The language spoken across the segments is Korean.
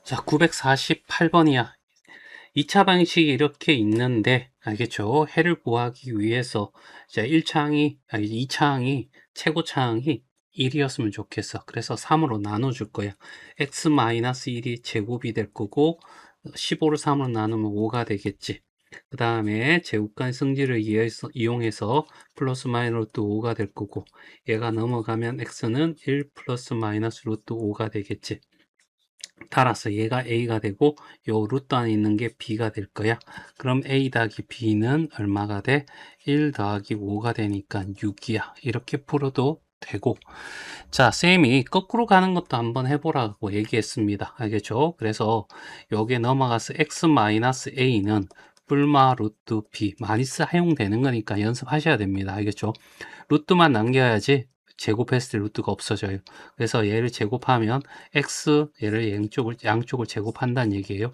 자, 948번이야. 2차 방식이 이렇게 있는데, 알겠죠? 해를 구하기 위해서, 자, 1차항이, 아니, 2차항이, 최고차항이 1이었으면 좋겠어. 그래서 3으로 나눠줄 거야. x-1이 제곱이 될 거고, 15를 3으로 나누면 5가 되겠지. 그 다음에 제곱간 성질을 이용해서 플러스 마이너스 루트 5가 될 거고, 얘가 넘어가면 x는 1 플러스 마이너스 루트 5가 되겠지. 따라서 얘가 a가 되고 요 루트 안에 있는 게 b가 될 거야. 그럼 a 더하기 b는 얼마가 돼? 1 더하기 5가 되니까 6이야. 이렇게 풀어도 되고, 자, 쌤이 거꾸로 가는 것도 한번 해보라고 얘기했습니다. 알겠죠? 그래서 여기에 넘어가서 x-a는 뿔마 루트 b 많이 사용되는 거니까 연습하셔야 됩니다. 알겠죠? 루트만 남겨야지 제곱했을 때 루트가 없어져요. 그래서 얘를 제곱하면 x, 얘를 양쪽을 제곱한다는 얘기예요.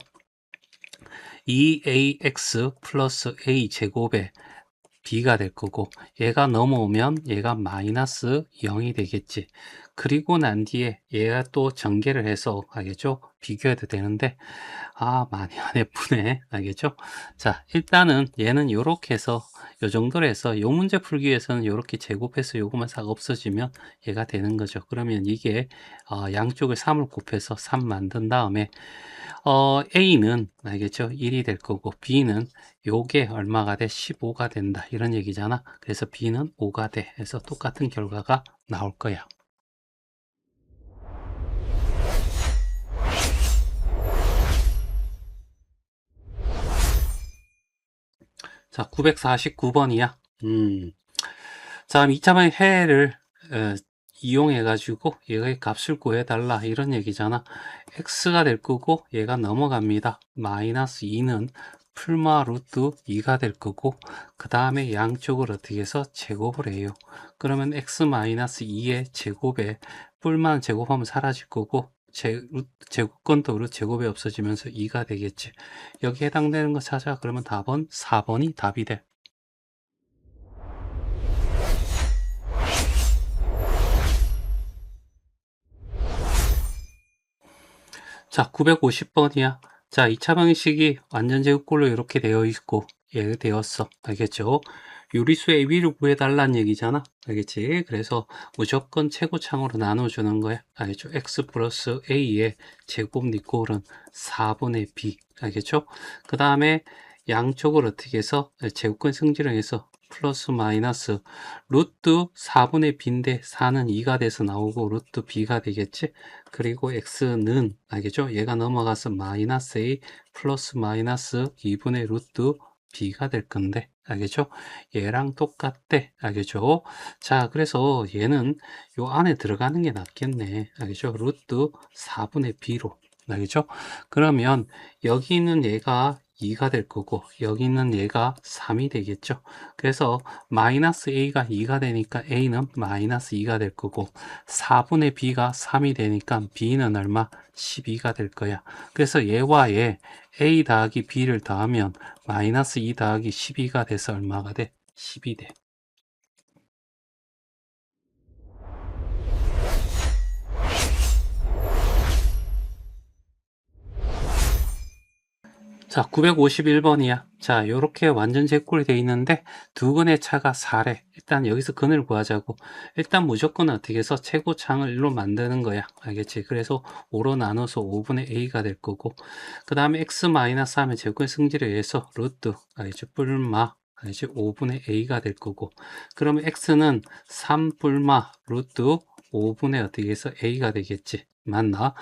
2ax 플러스 a 제곱에 b가 될 거고, 얘가 넘어오면 얘가 마이너스 0이 되겠지. 그리고 난 뒤에 얘가 또 전개를 해서, 알겠죠? 비교해도 되는데, 많이 안 예쁘네. 알겠죠? 자, 일단은 얘는 요렇게 해서, 요 정도로 해서, 요 문제 풀기 위해서는 요렇게 제곱해서 요거만 싹 없어지면 얘가 되는 거죠. 그러면 이게, 양쪽을 3을 곱해서 3 만든 다음에, A는, 알겠죠? 1이 될 거고, B는 요게 얼마가 돼? 15가 된다. 이런 얘기잖아. 그래서 B는 5가 돼. 해서 똑같은 결과가 나올 거야. 자, 949번이야. 자, 2차 방향 해를 이용해 가지고 얘의 값을 구해달라 이런 얘기잖아. x가 될 거고 얘가 넘어갑니다. 마이너스 2는 풀마 루트 2가 될 거고, 그 다음에 양쪽을 어떻게 해서 제곱을 해요. 그러면 x 마이너스 2의 제곱에 뿔만 제곱하면 사라질 거고, 제곱건도 루트 제곱이 없어지면서 2가 되겠지. 여기 해당되는 거 찾아. 그러면 답은 4번이 답이 돼. 자, 950번이야. 자, 2차 방식이 완전 제곱꼴로 이렇게 되어 있고, 되었어. 알겠죠? 요리수의 위를 구해달라는 얘기잖아. 알겠지? 그래서 무조건 최고창으로 나눠주는 거야. 알겠죠? x 플러스 a의 제곱 니꼴은 4분의 b. 알겠죠? 그 다음에 양쪽을 어떻게 해서 제곱권 승질을 해서 플러스 마이너스 루트 4분의 b인데 4는 2가 돼서 나오고 루트 b가 되겠지. 그리고 x는 알겠죠? 얘가 넘어가서 마이너스 a 플러스 마이너스 2분의 루트 b가 될 건데, 알겠죠? 얘랑 똑같대. 알겠죠? 자, 그래서 얘는 요 안에 들어가는 게 낫겠네. 알겠죠? 루트 4분의 b로. 알겠죠? 그러면 여기 있는 얘가 2가 될 거고, 여기 있는 얘가 3이 되겠죠? 그래서 마이너스 a가 2가 되니까 a는 마이너스 2가 될 거고, 4분의 b가 3이 되니까 b는 얼마? 12가 될 거야. 그래서 얘와 얘 a 더하기 b를 더하면 마이너스 2 더하기 12가 돼서 얼마가 돼? 10이 돼. 자, 951번이야. 자, 요렇게 완전 제꼴이 돼 있는데 두 근의 차가 4래. 일단 여기서 근을 구하자고. 일단 무조건 어떻게 해서 최고창을 1로 만드는 거야. 알겠지? 그래서 5로 나눠서 5분의 a가 될 거고, 그 다음에 x 마이너스 하면 제곱의 승질에 의해서 루트, 알겠지? 뿔마, 알겠지? 5분의 a가 될 거고, 그러면 x는 3 뿔마 루트 5분의 어떻게 해서 a가 되겠지? 맞나?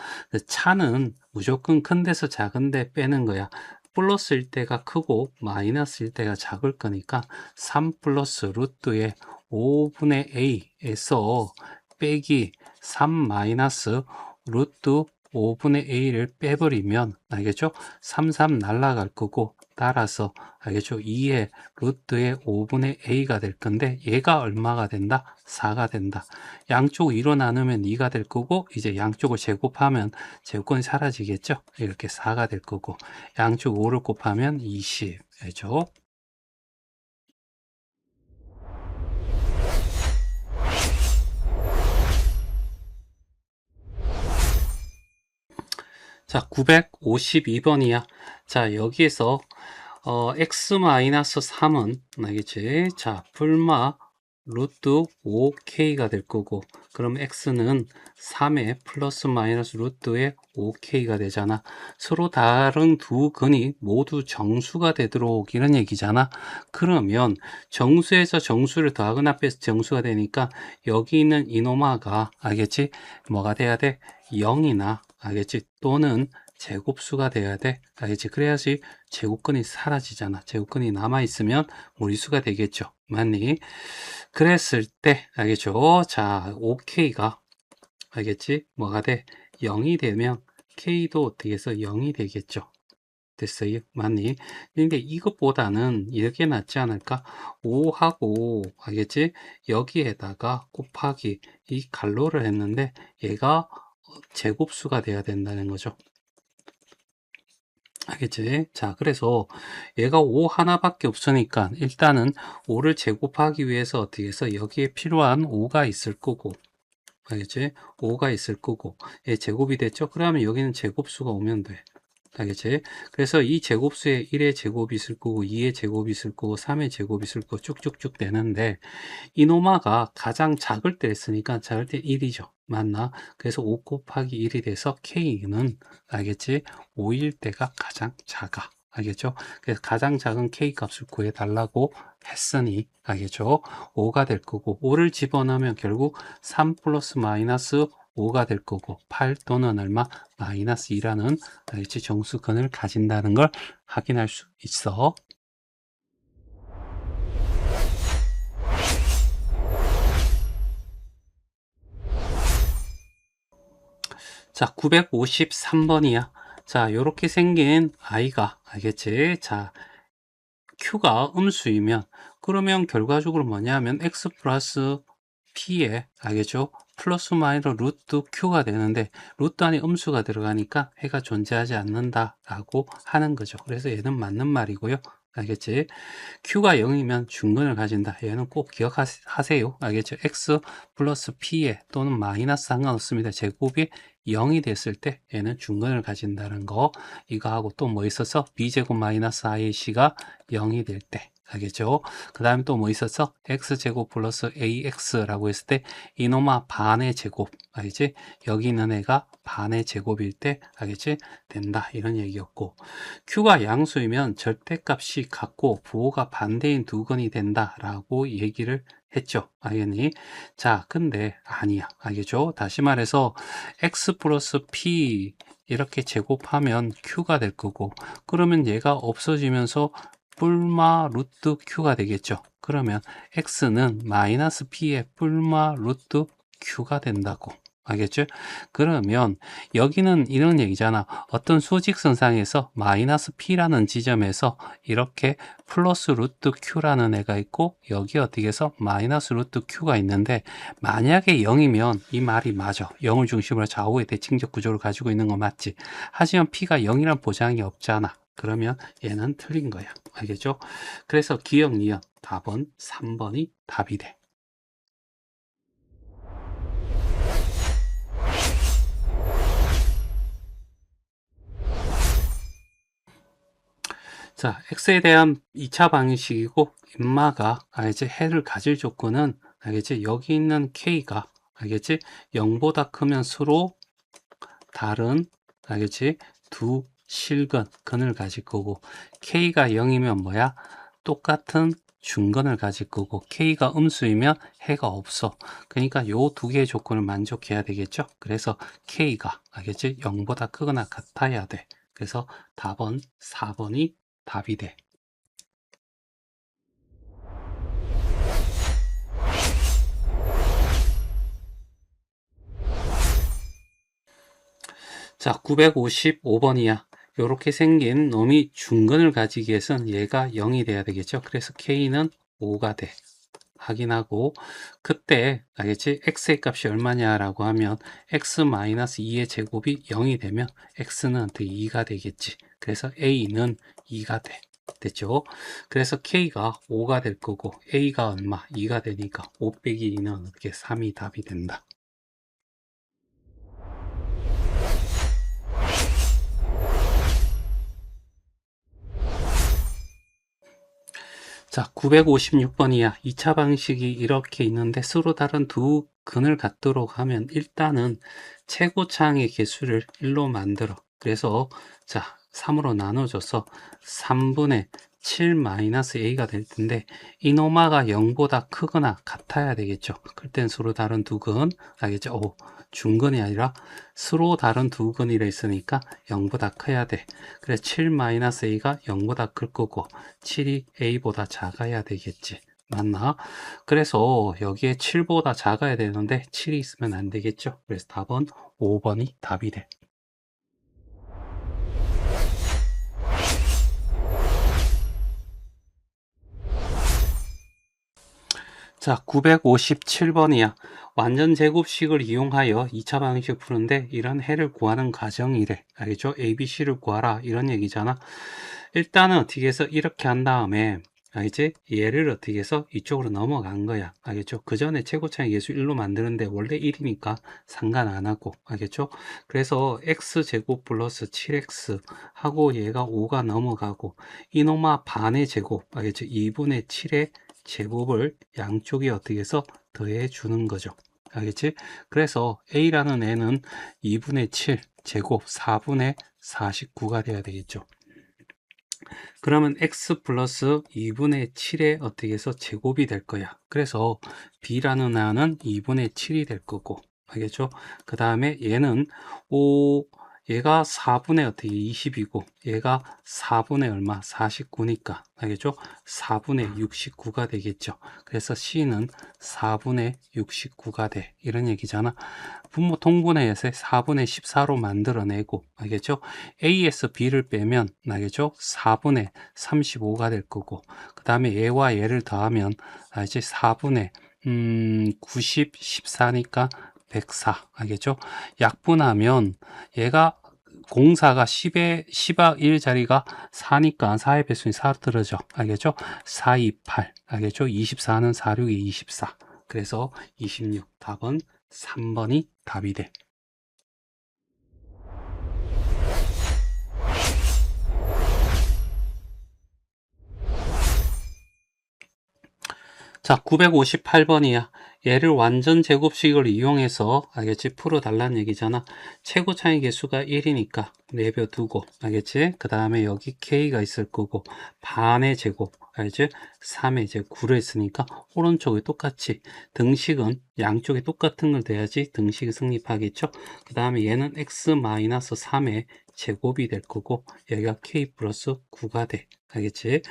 차는 무조건 큰 데서 작은 데 빼는 거야. 플러스일 때가 크고 마이너스일 때가 작을 거니까 3 플러스 루트의 5분의 a에서 빼기 3 마이너스 루트 5분의 a를 빼버리면, 알겠죠? 3 날라갈 거고, 따라서 알겠죠? 2의 루트의 5분의 a가 될 건데 얘가 얼마가 된다? 4가 된다. 양쪽 2로 나누면 2가 될 거고, 이제 양쪽을 제곱하면 제곱권이 사라지겠죠? 이렇게 4가 될 거고, 양쪽 5를 곱하면 20. 그죠? 자, 자, 952번이야. 자, 여기에서 x-3은 알겠지? 자, 풀마 루트 5k가 될 거고, 그럼 x는 3의 플러스 마이너스 루트의 5k가 되잖아. 서로 다른 두 근이 모두 정수가 되도록 이런 얘기잖아. 그러면 정수에서 정수를 더하거나 빼서 정수가 되니까 여기 있는 이노마가 알겠지? 뭐가 돼야 돼? 0이나 알겠지? 또는 제곱수가 돼야 돼. 알겠지? 그래야지 제곱근이 사라지잖아. 제곱근이 남아있으면 무리수가 되겠죠. 맞니? 그랬을 때, 알겠죠? 자, 5K가, 알겠지? 뭐가 돼? 0이 되면 K도 어떻게 해서 0이 되겠죠. 됐어요? 맞니? 근데 이것보다는 이렇게 낫지 않을까? 5하고, 알겠지? 여기에다가 곱하기 이 갈로를 했는데 얘가 제곱수가 돼야 된다는 거죠. 알겠지? 자, 그래서 얘가 5 하나밖에 없으니까 일단은 5를 제곱하기 위해서 어떻게 해서 여기에 필요한 5가 있을 거고, 알겠지? 5가 있을 거고, 얘 제곱이 됐죠? 그러면 여기는 제곱수가 오면 돼. 알겠지? 그래서 이 제곱수에 1의 제곱이 있을 거고, 2의 제곱이 있을 거고, 3의 제곱이 있을 거고, 쭉쭉쭉 되는데, 이노마가 가장 작을 때 했으니까 작을 때 1이죠. 맞나? 그래서 5 곱하기 1이 돼서 K는 알겠지? 5일 때가 가장 작아. 알겠죠? 그래서 가장 작은 K 값을 구해달라고 했으니 알겠죠? 5가 될 거고 5를 집어넣으면 결국 3 플러스 마이너스 5가 될 거고 8 또는 얼마? 마이너스 2라는 알겠지? 정수근을 가진다는 걸 확인할 수 있어. 자, 953번이야. 자, 요렇게 생긴 아이가, 알겠지? 자, Q가 음수이면, 그러면 결과적으로 뭐냐면, X 플러스 P에, 알겠죠? 플러스 마이너스 루트 Q가 되는데, 루트 안에 음수가 들어가니까 해가 존재하지 않는다라고 하는 거죠. 그래서 얘는 맞는 말이고요. 알겠지? Q가 0이면 중근을 가진다. 얘는 꼭 기억하세요. 알겠죠? X 플러스 P에 또는 마이너스 상관없습니다. 제곱이 0이 됐을 때 얘는 중근을 가진다는 거. 이거 하고 또 뭐 있었어? B제곱 마이너스 IC가 0이 될 때. 알겠죠? 그 다음에 또 뭐 있었어? X제곱 플러스 AX라고 했을 때 이놈아 반의 제곱. 알겠지? 여기 있는 애가 반의 제곱일 때 알겠지? 된다. 이런 얘기였고. Q가 양수이면 절대값이 같고 부호가 반대인 두 건이 된다라고 얘기를 했죠. 알겠니? 자, 근데 아니야. 알겠죠? 다시 말해서 x 플러스 p 이렇게 제곱하면 q가 될 거고 그러면 얘가 없어지면서 뿔마 루트 q가 되겠죠. 그러면 x는 마이너스 p의 뿔마 루트 q가 된다고. 알겠죠? 그러면 여기는 이런 얘기잖아. 어떤 수직선상에서 마이너스 p라는 지점에서 이렇게 플러스 루트 q라는 애가 있고 여기 어떻게 해서 마이너스 루트 q가 있는데 만약에 0이면 이 말이 맞아. 0을 중심으로 좌우의 대칭적 구조를 가지고 있는 거 맞지? 하지만 p가 0이란 보장이 없잖아. 그러면 얘는 틀린 거야. 알겠죠? 그래서 기억, 니은 답은 3번이 답이 돼. 자, x에 대한 2차 방정식이고 인마가 알겠지? 해를 가질 조건은 알겠지? 여기 있는 k가 알겠지? 0보다 크면 서로 다른 알겠지? 두 실근, 근을 가질 거고 k가 0이면 뭐야? 똑같은 중근을 가질 거고 k가 음수이면 해가 없어. 그러니까 요 두 개의 조건을 만족해야 되겠죠? 그래서 k가 알겠지? 0보다 크거나 같아야 돼. 그래서 답은 4번이 답이 돼. 자, 955번이야. 이렇게 생긴 놈이 중근을 가지기 위해서는 얘가 0이 돼야 되겠죠. 그래서 K는 5가 돼. 확인하고 그때 알겠지? x의 값이 얼마냐라고 하면 x-2의 제곱이 0이 되면 x는 2가 되겠지. 그래서 a는 2가 돼. 됐죠? 그래서 k가 5가 될 거고 a가 얼마? 2가 되니까 5 빼기 2는 어떻게 3이 답이 된다. 자, 956번이야. 2차 방식이 이렇게 있는데 서로 다른 두 근을 갖도록 하면 일단은 최고차항의 개수를 1로 만들어. 그래서 자, 3으로 나눠줘서 3분의 7-a가 될 텐데 이 노마가 0보다 크거나 같아야 되겠죠. 그럴 땐 서로 다른 두 근, 알겠죠? 중근이 아니라 서로 다른 두 근이라 있으니까 0보다 커야 돼. 그래서 7-a가 0보다 클 거고 7이 a보다 작아야 되겠지. 맞나? 그래서 여기에 7보다 작아야 되는데 7이 있으면 안 되겠죠. 그래서 답은 5번이 답이 돼. 자, 957번이야. 완전 제곱식을 이용하여 2차 방식 푸는데 이런 해를 구하는 과정이래. 알겠죠? ABC를 구하라. 이런 얘기잖아. 일단은 어떻게 해서 이렇게 한 다음에 알겠지? 얘를 어떻게 해서 이쪽으로 넘어간 거야. 알겠죠? 그 전에 최고차의 계수 1로 만드는데 원래 1이니까 상관 안 하고. 알겠죠? 그래서 x제곱 플러스 7x 하고 얘가 5가 넘어가고 이놈아 반의 제곱. 알겠죠? 2분의 7의 제곱을 양쪽에 어떻게 해서 더해 주는 거죠. 알겠지? 그래서 a라는 애는 2분의 7 제곱 4분의 49가 돼야 되겠죠. 그러면 x 플러스 2분의 7에 어떻게 해서 제곱이 될 거야. 그래서 b라는 애는 2분의 7이 될 거고. 알겠죠? 그 다음에 얘는 얘가 4분의 어떻게 20이고 얘가 4분의 얼마 49니까 알겠죠? 4분의 69가 되겠죠. 그래서 C는 4분의 69가 돼. 이런 얘기잖아. 분모 통분해서 4분의 14로 만들어내고 알겠죠? A에서 B를 빼면 알겠죠? 4분의 35가 될 거고 그 다음에 얘와 얘를 더하면 이제 4분의 90, 14니까 104 알겠죠? 약분하면 얘가 공사가 10의 1 자리가 4니까 4의 배수인 4로 떨어져. 알겠죠? 4, 2, 8. 알겠죠? 24는 4, 6이 24. 그래서 26. 답은 3번이 답이 돼. 자, 958번이야. 얘를 완전 제곱식을 이용해서 알겠지? 풀어달라는 얘기잖아. 최고 차이 개수가 1이니까 내벼두고 알겠지? 그 다음에 여기 k가 있을 거고 반의 제곱 알지? 3의 제곱 9를 했으니까 오른쪽에 똑같이 등식은 양쪽에 똑같은 걸 돼야지 등식이 성립하겠죠? 그 다음에 얘는 x-3의 제곱이 될 거고 여기가 k 플러스 9가 돼. 알겠지?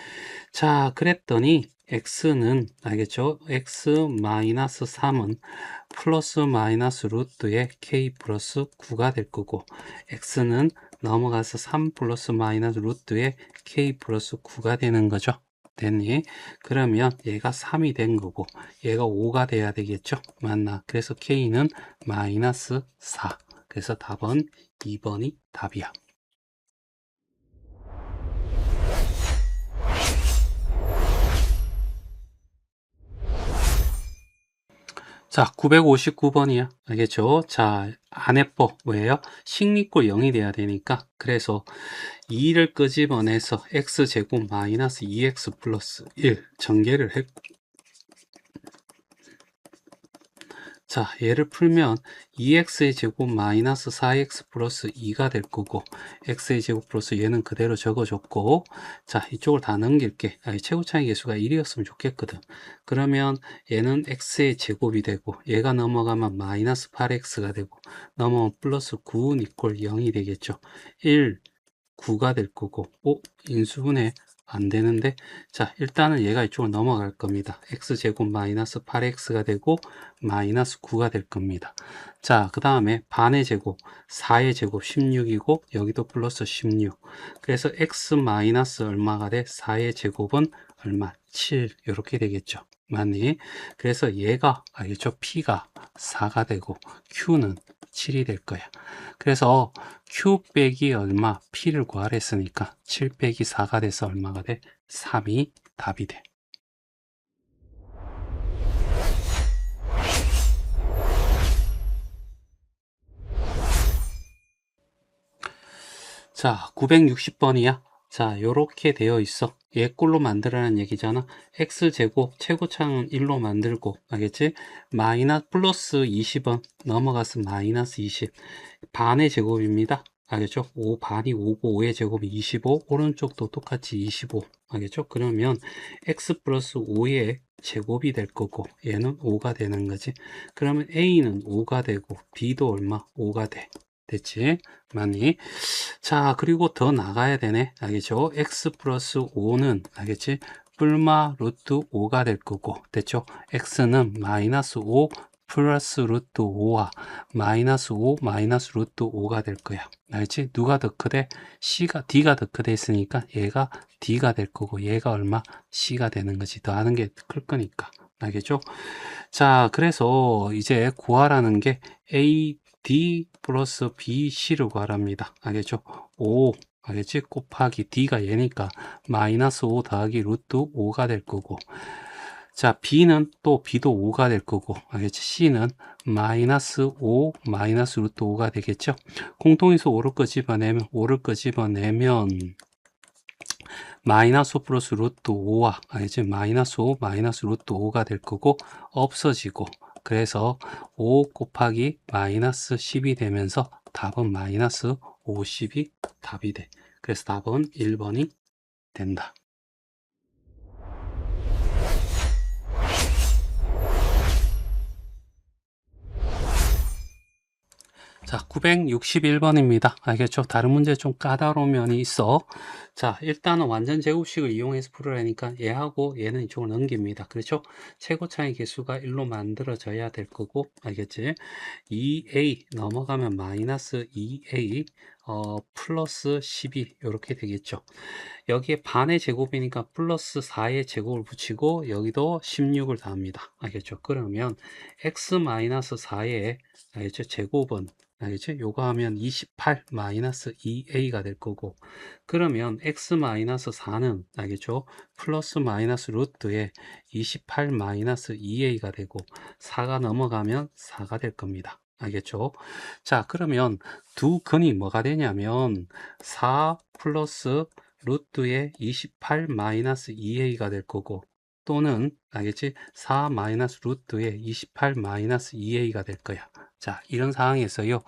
자, 그랬더니 x는 알겠죠? x-3은 플러스 마이너스 루트의 k 플러스 9가 될 거고 x는 넘어가서 3 플러스 마이너스 루트의 k 플러스 9가 되는 거죠. 됐니? 그러면 얘가 3이 된 거고 얘가 5가 돼야 되겠죠? 맞나? 그래서 k는 마이너스 4. 그래서 답은 2번이 답이야. 자, 959번이야. 알겠죠? 자, 안해법 왜요? 식리꼴 0이 돼야 되니까 그래서 2를 끄집어내서 x제곱 마이너스 2x 플러스 1 전개를 했고 자, 얘를 풀면 2x의 제곱 마이너스 4x 플러스 2가 될 거고 x의 제곱 플러스 얘는 그대로 적어줬고 자, 이쪽을 다 넘길게. 최고차이 계수가 1이었으면 좋겠거든. 그러면 얘는 x의 제곱이 되고 얘가 넘어가면 마이너스 8x가 되고 넘어가면 플러스 9 이퀄 0이 되겠죠. 1, 9가 될 거고 인수분해 안 되는데 자 일단은 얘가 이쪽으로 넘어갈 겁니다. x제곱 마이너스 8x가 되고 마이너스 9가 될 겁니다. 자 그 다음에 반의 제곱 4의 제곱 16이고 여기도 플러스 16 그래서 x 마이너스 얼마가 돼? 4의 제곱은 얼마? 7 이렇게 되겠죠. 맞니? 그래서 얘가 알겠죠? p가 4가 되고 q는 7이 될 거야. 그래서 q 빼기 얼마 p를 구하라 했으니까 7 빼기 4가 돼서 얼마가 돼? 3이 답이 돼. 자, 960번이야. 자, 요렇게 되어 있어. 얘 꼴로 만들라는 얘기잖아. x제곱 최고차는 1로 만들고, 알겠지? 플러스 20원 넘어가서 마이너스 20. 반의 제곱입니다. 알겠죠? 5 반이 5고 5의 제곱이 25. 오른쪽도 똑같이 25. 알겠죠? 그러면 x 플러스 5의 제곱이 될 거고 얘는 5가 되는 거지. 그러면 a는 5가 되고 b도 얼마? 5가 돼. 됐지? 맞니? 자, 그리고 더 나가야 되네. 알겠죠? x 플러스 5는 알겠지? 뿔마 루트 5가 될 거고 됐죠? x는 마이너스 5 플러스 루트 5와 마이너스 5 마이너스 루트 5가 될 거야. 알지? 누가 더 크대? D가 더 크대 있으니까 얘가 D가 될 거고 얘가 얼마? C가 되는 거지. 더하는 게 클 거니까. 알겠죠? 자, 그래서 이제 구하라는 게 AD 플러스 BC를 구하랍니다. 알겠죠? 5, 알겠지? 곱하기 D가 얘니까 마이너스 5 더하기 루트 5가 될 거고 자, B는 또 B도 5가 될 거고, 알겠지? C는 마이너스 5, 마이너스 루트 5가 되겠죠? 공통에서 5를 끄집어내면, 마이너스 5 플러스 루트 5와, 알겠지? 마이너스 5, 마이너스 루트 5가 될 거고, 없어지고, 그래서 5 곱하기 마이너스 10이 되면서 답은 마이너스 50이 답이 돼. 그래서 답은 1번이 된다. 자, 961번입니다. 알겠죠? 다른 문제 좀 까다로운 면이 있어. 자, 일단은 완전 제곱식을 이용해서 풀으라니까 얘하고 얘는 이쪽으로 넘깁니다. 그렇죠? 최고차의 개수가 1로 만들어져야 될 거고, 알겠지? 2a 넘어가면 마이너스 2a 플러스 12 이렇게 되겠죠. 여기에 반의 제곱이니까 플러스 4의 제곱을 붙이고 여기도 16을 더합니다. 알겠죠? 그러면 x 마이너스 4의 알겠죠? 제곱은 알겠죠? 요거 하면 28 마이너스 2a가 될 거고 그러면 x 마이너스 4는 알겠죠? 플러스 마이너스 루트에 28 마이너스 2a가 되고 4가 넘어가면 4가 될 겁니다. 알겠죠? 자, 그러면 두 근이 뭐가 되냐면 4 플러스 루트에 28 마이너스 2a가 될 거고 또는 알겠지? 4 마이너스 루트에 28 마이너스 2a가 될 거야. 자, 이런 상황에서요.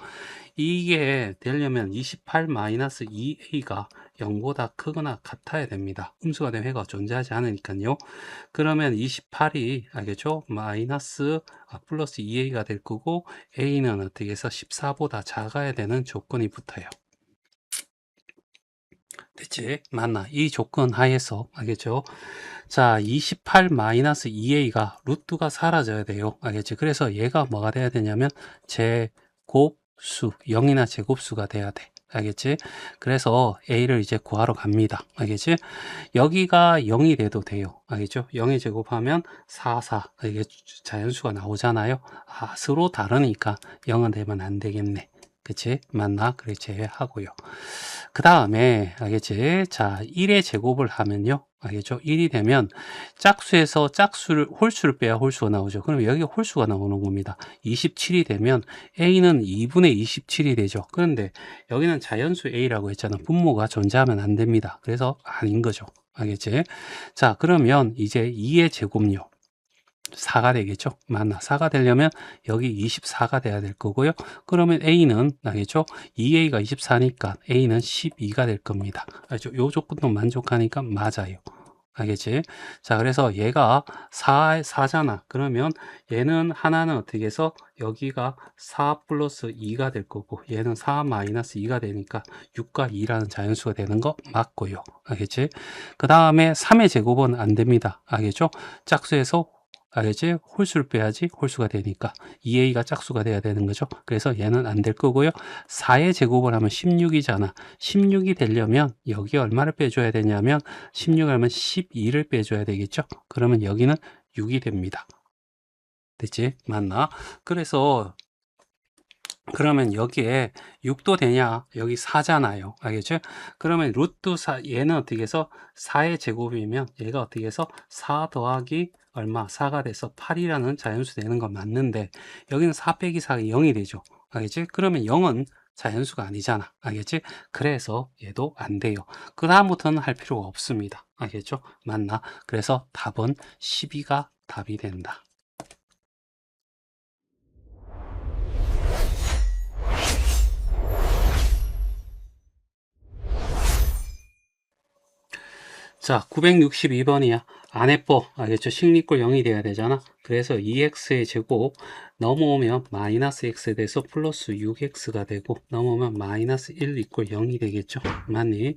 이게 되려면 28 마이너스 2a가 0보다 크거나 같아야 됩니다. 음수가 된 회가 존재하지 않으니까요. 그러면 28이 알겠죠? 플러스 2a가 될 거고 a는 어떻게 해서 14보다 작아야 되는 조건이 붙어요. 됐지? 맞나? 이 조건 하에서 알겠죠? 자, 28 마이너스 2a가 루트가 사라져야 돼요. 알겠지? 그래서 얘가 뭐가 돼야 되냐면 제곱수, 0이나 제곱수가 돼야 돼. 알겠지? 그래서 a를 이제 구하러 갑니다. 알겠지? 여기가 0이 돼도 돼요. 알겠죠? 0에 제곱하면 4, 4. 이게 자연수가 나오잖아요. 아, 서로 다르니까 0은 되면 안 되겠네. 그치? 맞나? 그래, 제외하고요. 그 다음에, 알겠지? 자, 1의 제곱을 하면요. 알겠죠? 1이 되면 짝수에서 홀수를 빼야 홀수가 나오죠. 그럼 여기 홀수가 나오는 겁니다. 27이 되면 a는 2분의 27이 되죠. 그런데 여기는 자연수 a라고 했잖아. 분모가 존재하면 안 됩니다. 그래서 아닌 거죠. 알겠지? 자, 그러면 이제 2의 제곱요. 4가 되겠죠. 맞나? 4가 되려면 여기 24가 돼야 될 거고요. 그러면 A는 알겠죠? 2A가 24니까 A는 12가 될 겁니다. 알죠? 요 조건도 만족하니까 맞아요. 알겠지? 자, 그래서 얘가 4잖아. 그러면 얘는 하나는 어떻게 해서 여기가 4 플러스 2가 될 거고 얘는 4 마이너스 2가 되니까 6과 2라는 자연수가 되는 거 맞고요. 알겠지? 그 다음에 3의 제곱은 안 됩니다. 알겠죠? 짝수에서 알겠지? 홀수를 빼야지 홀수가 되니까 2a가 짝수가 돼야 되는 거죠. 그래서 얘는 안 될 거고요. 4의 제곱을 하면 16이잖아. 16이 되려면 여기 얼마를 빼줘야 되냐면 16을 하면 12를 빼줘야 되겠죠. 그러면 여기는 6이 됩니다. 됐지? 맞나? 그래서 그러면 여기에 6도 되냐? 여기 4잖아요. 알겠죠? 그러면 루트 4, 얘는 어떻게 해서 4의 제곱이면 얘가 어떻게 해서 4 더하기 얼마? 4가 돼서 8이라는 자연수 되는 건 맞는데 여기는 4 빼기 4가 0이 되죠. 알겠지? 그러면 0은 자연수가 아니잖아. 알겠지? 그래서 얘도 안 돼요. 그 다음부터는 할 필요가 없습니다. 알겠죠? 맞나? 그래서 답은 12가 답이 된다. 자, 962번이야. 안해법, 알겠죠? 식리꼴 0이 돼야 되잖아. 그래서 2x의 제곱 넘어오면 마이너스 x 돼서 플러스 6x가 되고 넘어오면 마이너스 1 이꼴 0이 되겠죠? 맞니?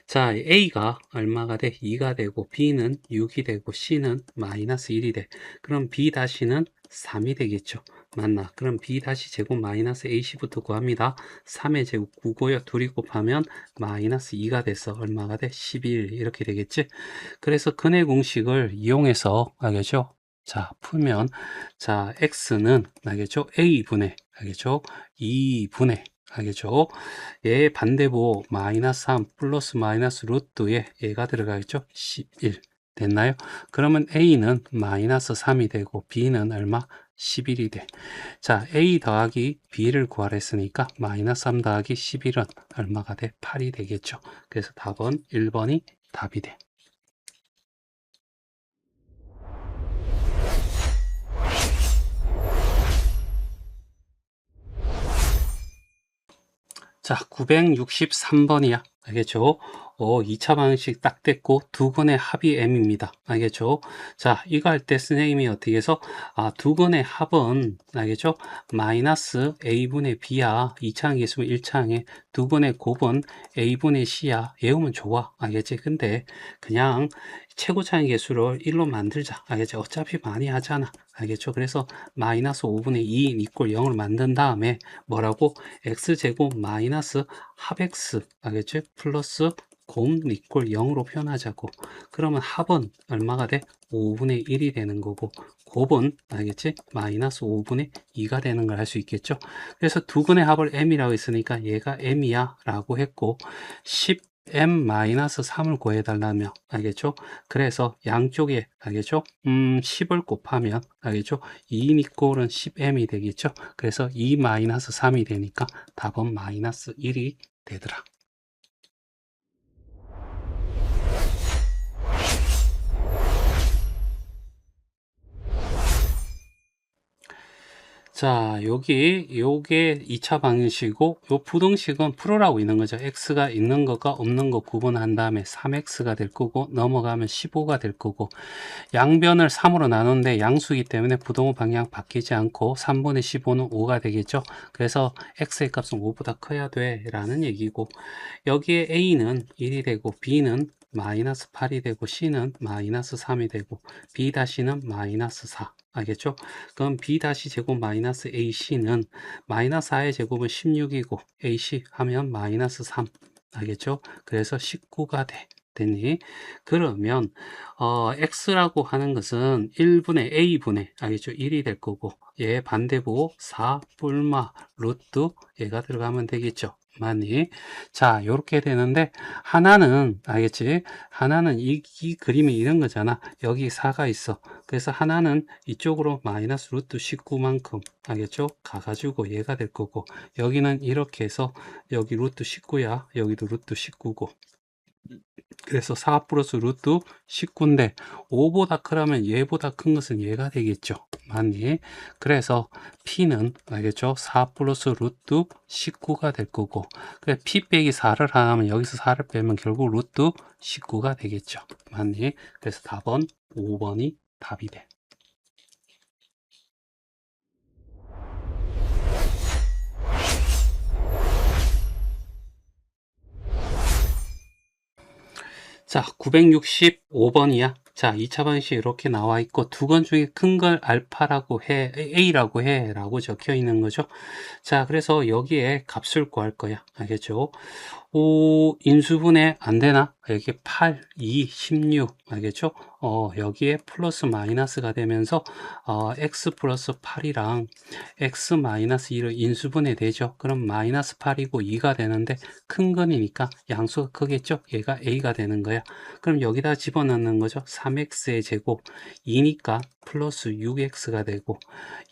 자, a가 얼마가 돼? 2가 되고 b는 6이 되고 c는 마이너스 1이 돼. 그럼 b 다시는 3이 되겠죠? 맞나? 그럼 b 다시 제곱 마이너스 ac부터 구합니다. 3의 제곱 9고요. 둘이 곱하면 마이너스 2가 돼서 얼마가 돼? 11 이렇게 되겠지? 그래서 근의 공식을 이용해서 알겠죠? 자, 풀면 자, x는 알겠죠? a분의 알겠죠? 2분의 알겠죠? 얘 반대보 마이너스 3 플러스 마이너스 루트에 얘가 들어가겠죠? 11 됐나요? 그러면 a는 마이너스 3이 되고 b는 얼마? 11이 돼. 자, a 더하기 b를 구하라 했으니까 마이너스 3 더하기 11은 얼마가 돼? 8이 되겠죠. 그래서 답은 1번이 답이 돼. 자, 963번이야. 알겠죠? 2차 방식 딱 됐고, 두 근의 합이 m입니다. 알겠죠? 자, 이거 할 때 선생님이 어떻게 해서, 두 근의 합은, 알겠죠? 마이너스 a분의 b야. 2차항이 있으면 1차항에, 두 근의 곱은 a분의 c야. 외우면 좋아. 알겠지? 근데, 그냥 최고차항 계수를 1로 만들자. 알겠죠? 어차피 많이 하잖아. 알겠죠? 그래서 마이너스 5분의 2 이꼴 0을 만든 다음에 뭐라고? x제곱 마이너스 합 x 알겠죠? 플러스 곰 이꼴 0으로 표현하자고. 그러면 합은 얼마가 돼? 5분의 1이 되는 거고 곱은 알겠지? 마이너스 5분의 2가 되는 걸 할 수 있겠죠? 그래서 두 근의 합을 m이라고 했으니까 얘가 m이야 라고 했고 10m-3을 구해달라며 알겠죠? 그래서 양쪽에 알겠죠? 10을 곱하면 알겠죠? 2 이꼴은 10m이 되겠죠? 그래서 2-3이 되니까 답은 마이너스 1이 되더라. 자, 요게 2차 방정식이고, 요 부등식은 풀으라고 있는 거죠. x가 있는 것과 없는 것 구분한 다음에 3x가 될 거고, 넘어가면 15가 될 거고, 양변을 3으로 나누는데 양수이기 때문에 부동호 방향 바뀌지 않고 3분의 15는 5가 되겠죠. 그래서 x의 값은 5보다 커야 돼 라는 얘기고, 여기에 a는 1이 되고, b는 마이너스 8이 되고, c는 마이너스 3이 되고, b-는 마이너스 4. 알겠죠? 그럼 b 다시 제곱 마이너스 ac는 마이너스 4의 제곱은 16이고 ac 하면 마이너스 3. 알겠죠? 그래서 19가 돼. 됐니? 그러면 x라고 하는 것은 1분의 a분의 알겠죠? 1이 될 거고 얘 반대보 4 뿔마 루트 얘가 들어가면 되겠죠? 맞니? 자, 요렇게 되는데 하나는 알겠지? 하나는 이 그림이 이런 거잖아. 여기 4가 있어. 그래서 하나는 이쪽으로 마이너스 루트 19만큼 알겠죠? 가가지고 얘가 될 거고 여기는 이렇게 해서 여기 루트 19야. 여기도 루트 19고 그래서 4 플러스 루트 19인데 5보다 크라면 얘보다 큰 것은 얘가 되겠죠. 맞니? 그래서 P는 알겠죠? 4 플러스 루트 19가 될 거고 그래 P 빼기 4를 하면 여기서 4를 빼면 결국 루트 19가 되겠죠. 맞니? 그래서 답은 5번이 답이 돼. 자, 965번이야. 자, 2차 방식 이렇게 나와 있고 두 건 중에 큰 걸 알파라고 해, A라고 해 라고 적혀 있는 거죠. 자, 그래서 여기에 값을 구할 거야. 알겠죠? 인수분해 안 되나? 여기 8, 2, 16 알겠죠? 여기에 플러스 마이너스가 되면서 x 플러스 8이랑 x 마이너스 2를 인수분해 되죠. 그럼 마이너스 8이고 2가 되는데 큰 거니까 양수가 크겠죠? 얘가 a가 되는 거야. 그럼 여기다 집어넣는 거죠. 3x의 제곱 2니까 플러스 6x가 되고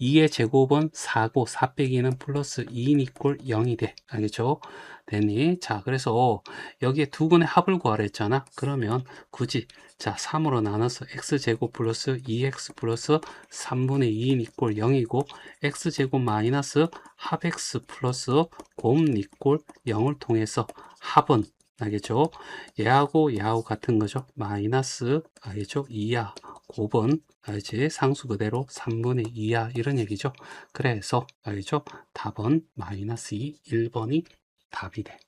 2의 제곱은 4고 4 빼기는 플러스 2인 이꼴 0이 돼. 알겠죠? 되니? 자, 그래서 여기에 두 근의 합을 구하라 했잖아. 그러면 굳이 자 3으로 나눠서 x제곱 플러스 2x 플러스 3분의 2인 이꼴 0이고 x제곱 마이너스 합 x 플러스 곰 이꼴 0을 통해서 합은 알겠죠? 얘하고 얘하고 같은 거죠. 마이너스 알겠죠? 2야 곱은 알지? 상수 그대로 3분의 2야 이런 얘기죠. 그래서 알겠죠? 답은 마이너스 2, 1번이 답이 돼.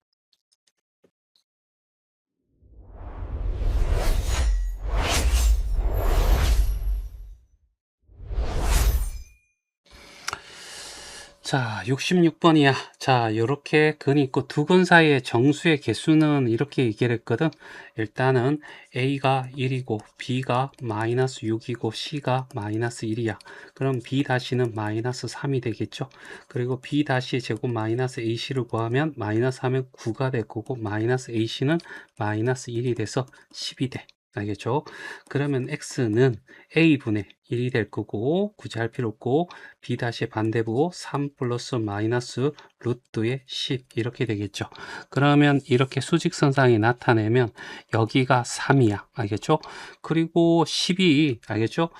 자, 66번이야. 자, 요렇게 근이 있고 두 근 사이의 정수의 개수는 이렇게 얘기를 했거든. 일단은 A가 1이고 B가 마이너스 6이고 C가 마이너스 1이야. 그럼 B 다시는 마이너스 3이 되겠죠. 그리고 B 다시 제곱 마이너스 AC를 구하면 마이너스 하면 9가 될 거고 마이너스 AC는 마이너스 1이 돼서 10이 돼. 알겠죠? 그러면 X는 A분의 1이 될 거고 굳이 할 필요 없고 B 다시 반대부 3 플러스 마이너스 루트의 10 이렇게 되겠죠. 그러면 이렇게 수직선상이 나타내면 여기가 3이야. 알겠죠? 그리고 10이 알겠죠?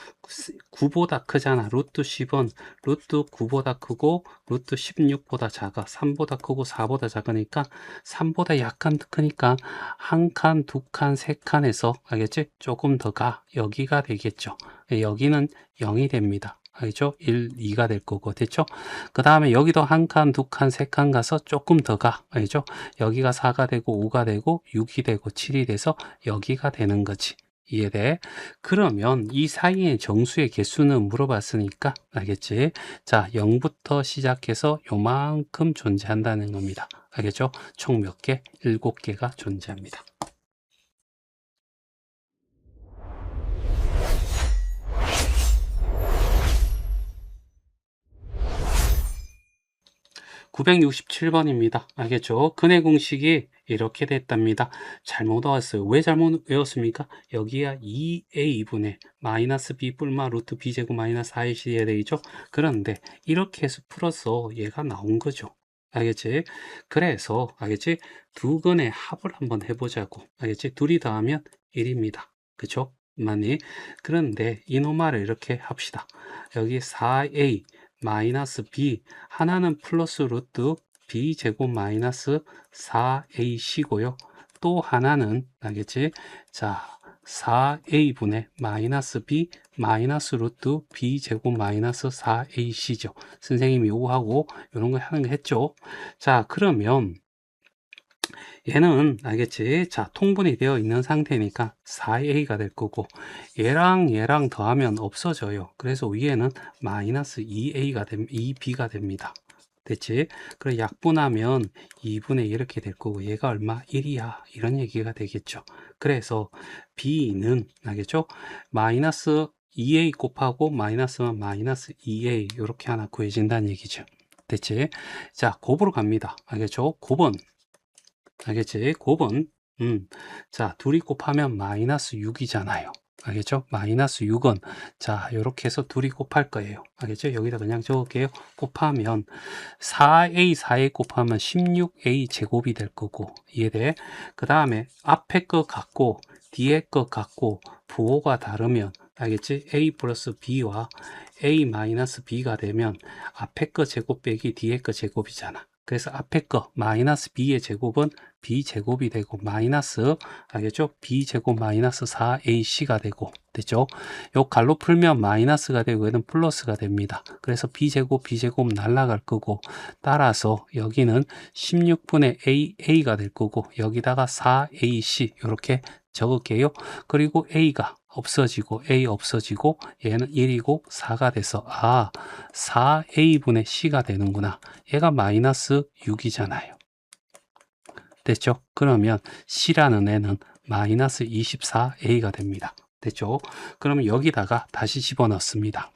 9보다 크잖아. 루트 10은 루트 9보다 크고 루트 16보다 작아. 3보다 크고 4보다 작으니까 3보다 약간 크니까 한 칸, 두 칸, 세 칸에서 알겠지? 조금 더 가. 여기가 되겠죠. 여기는 0이 됩니다. 알죠? 1, 2가 될 거고, 됐죠? 그 다음에 여기도 한 칸, 두 칸, 세 칸 가서 조금 더 가. 알죠? 여기가 4가 되고, 5가 되고, 6이 되고, 7이 돼서 여기가 되는 거지. 이해돼? 그러면 이 사이의 정수의 개수는 물어봤으니까, 알겠지? 자, 0부터 시작해서 요만큼 존재한다는 겁니다. 알겠죠? 총 몇 개? 7개가 존재합니다. 967번입니다. 알겠죠? 근의 공식이 이렇게 됐답니다. 잘못 외웠어요. 왜 잘못 외웠습니까? 여기야 2a분의 마이너스 b 뿔마 루트 b제곱 마이너스 4ac 해야 되겠죠? 그런데 이렇게 해서 풀어서 얘가 나온 거죠. 알겠지? 그래서 알겠지? 두 근의 합을 한번 해보자고. 알겠지? 둘이 더하면 1입니다. 그쵸? 맞니? 그런데 이놈을 이렇게 합시다. 여기 4a 마이너스 b 하나는 플러스 루트 b 제곱 마이너스 4ac고요. 또 하나는 알겠지? 자, 4a분의 마이너스 b 마이너스 루트 b 제곱 마이너스 4ac죠. 선생님이 요거하고 이런 거 하는 거 했죠. 자, 그러면 얘는 알겠지? 자, 통분이 되어 있는 상태니까 4a가 될 거고 얘랑 더하면 없어져요. 그래서 위에는 마이너스 2b가 됩니다. 됐지? 그래 약분하면 2분의 이렇게 될 거고 얘가 얼마? 1이야. 이런 얘기가 되겠죠. 그래서 b는 알겠죠? 마이너스 2a 곱하고 마이너스면 마이너스 2a 이렇게 하나 구해진다는 얘기죠. 됐지? 자, 곱으로 갑니다. 알겠죠? 곱은 알겠지? 곱은 자, 둘이 곱하면 마이너스 6이잖아요. 알겠죠? 마이너스 6은 자, 이렇게 해서 둘이 곱할 거예요. 알겠죠? 여기다 그냥 적을게요. 곱하면 4a 4a 곱하면 16a 제곱이 될 거고 이해돼? 그 다음에 앞에 거 같고 뒤에 거 같고 부호가 다르면 알겠지? a 플러스 b와 a 마이너스 b가 되면 앞에 거 제곱 빼기 뒤에 거 제곱이잖아. 그래서 앞에 거 마이너스 b의 제곱은 b제곱이 되고 마이너스 알겠죠? b제곱 마이너스 4ac가 되고 됐죠? 요 갈로 풀면 마이너스가 되고 얘는 플러스가 됩니다. 그래서 b제곱 날아갈 거고 따라서 여기는 16분의 a가 될 거고 여기다가 4ac 이렇게 적을게요. 그리고 a가 없어지고 a 없어지고 얘는 1이고 4가 돼서 4a분의 c가 되는구나. 얘가 마이너스 6이잖아요. 됐죠? 그러면 c라는 애는 마이너스 24a가 됩니다. 됐죠? 그러면 여기다가 다시 집어넣습니다.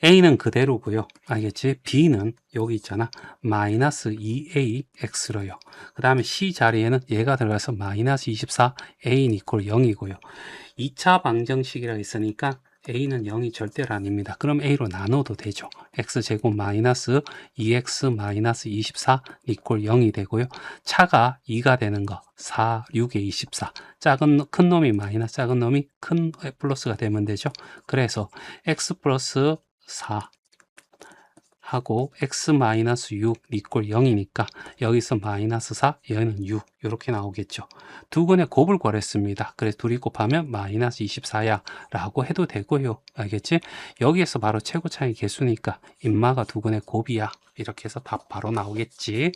a는 그대로고요. 알겠지? b는 여기 있잖아. 마이너스 2ax로요. 그 다음에 c 자리에는 얘가 들어가서 마이너스 24a는 이퀄 0이고요. 2차 방정식이라 했으니까 a는 0이 절대로 아닙니다. 그럼 a로 나눠도 되죠. x제곱 마이너스 2x 마이너스 24 이퀄 0이 되고요. 차가 2가 되는 거 4, 6에 24. 큰 놈이 마이너스 작은 놈이 큰 플러스가 되면 되죠. 그래서 x 플러스 4 하고 x 마이너스 6 이퀄 0이니까 여기서 마이너스 4 얘는 6 이렇게 나오겠죠. 두 근의 곱을 구했습니다. 그래서 둘이 곱하면 마이너스 24야 라고 해도 되고요. 알겠지? 여기에서 바로 최고 차이 개수니까 인마가 두 근의 곱이야 이렇게 해서 답 바로 나오겠지.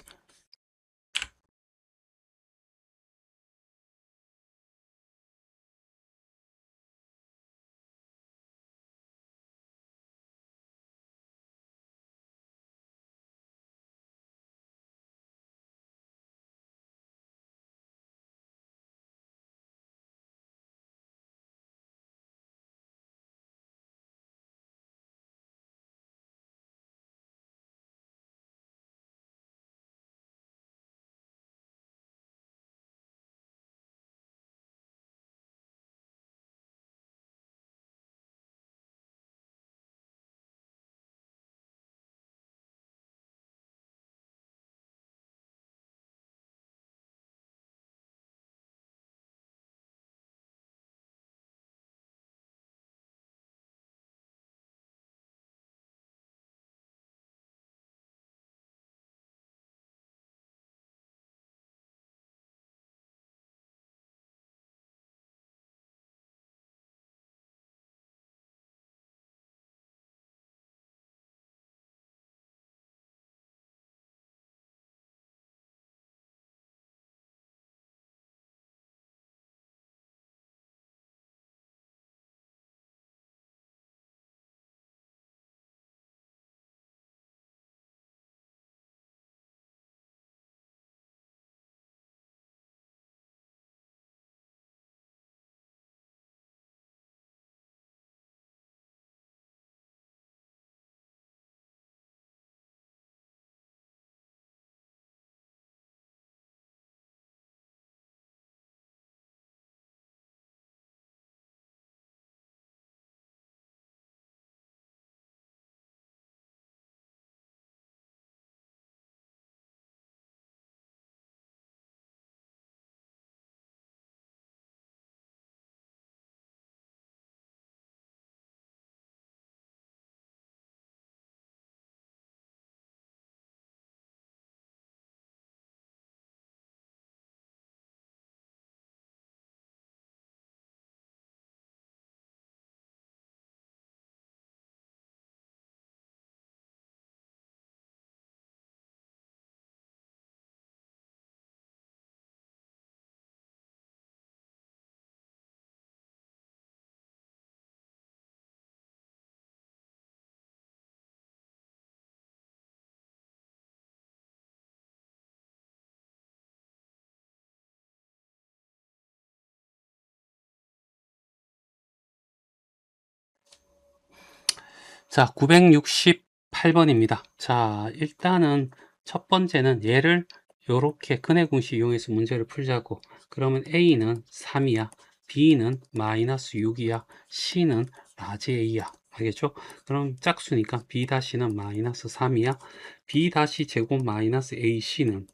자, 968번입니다. 자, 일단은 첫 번째는 얘를 요렇게 근해 공식 이용해서 문제를 풀자고. 그러면 A는 3이야. B는 마이너스 6이야. C는 라지 A야. 알겠죠? 그럼 짝수니까 B 다시는 마이너스 3이야. B 다시 제곱 마이너스 AC는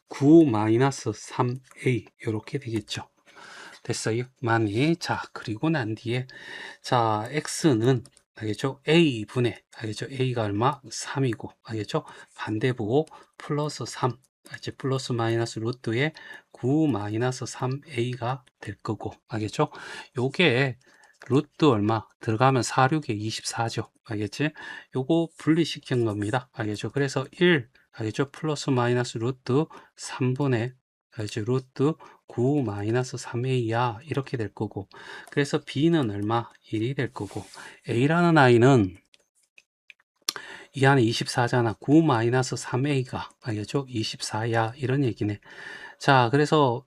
9 마이너스 3A 이렇게 되겠죠. 됐어요? 많이. 자, 그리고 난 뒤에 자, X는 알겠죠? A분의 알겠죠? A가 얼마? 3이고 알겠죠? 반대보 플러스 3 이제 플러스 마이너스 루트에 9 마이너스 3A가 될 거고 알겠죠? 요게 루트 얼마 들어가면 4, 6에 24죠. 알겠지? 요거 분리시킨 겁니다. 알겠죠? 그래서 1 알겠죠? 플러스 마이너스 루트 3분의 알겠죠? 루트 9 마이너스 3a야 이렇게 될 거고 그래서 b는 얼마? 1이 될 거고 a라는 아이는 이 안에 24잖아. 9 마이너스 3a가 알겠죠? 24야 이런 얘기네. 자 그래서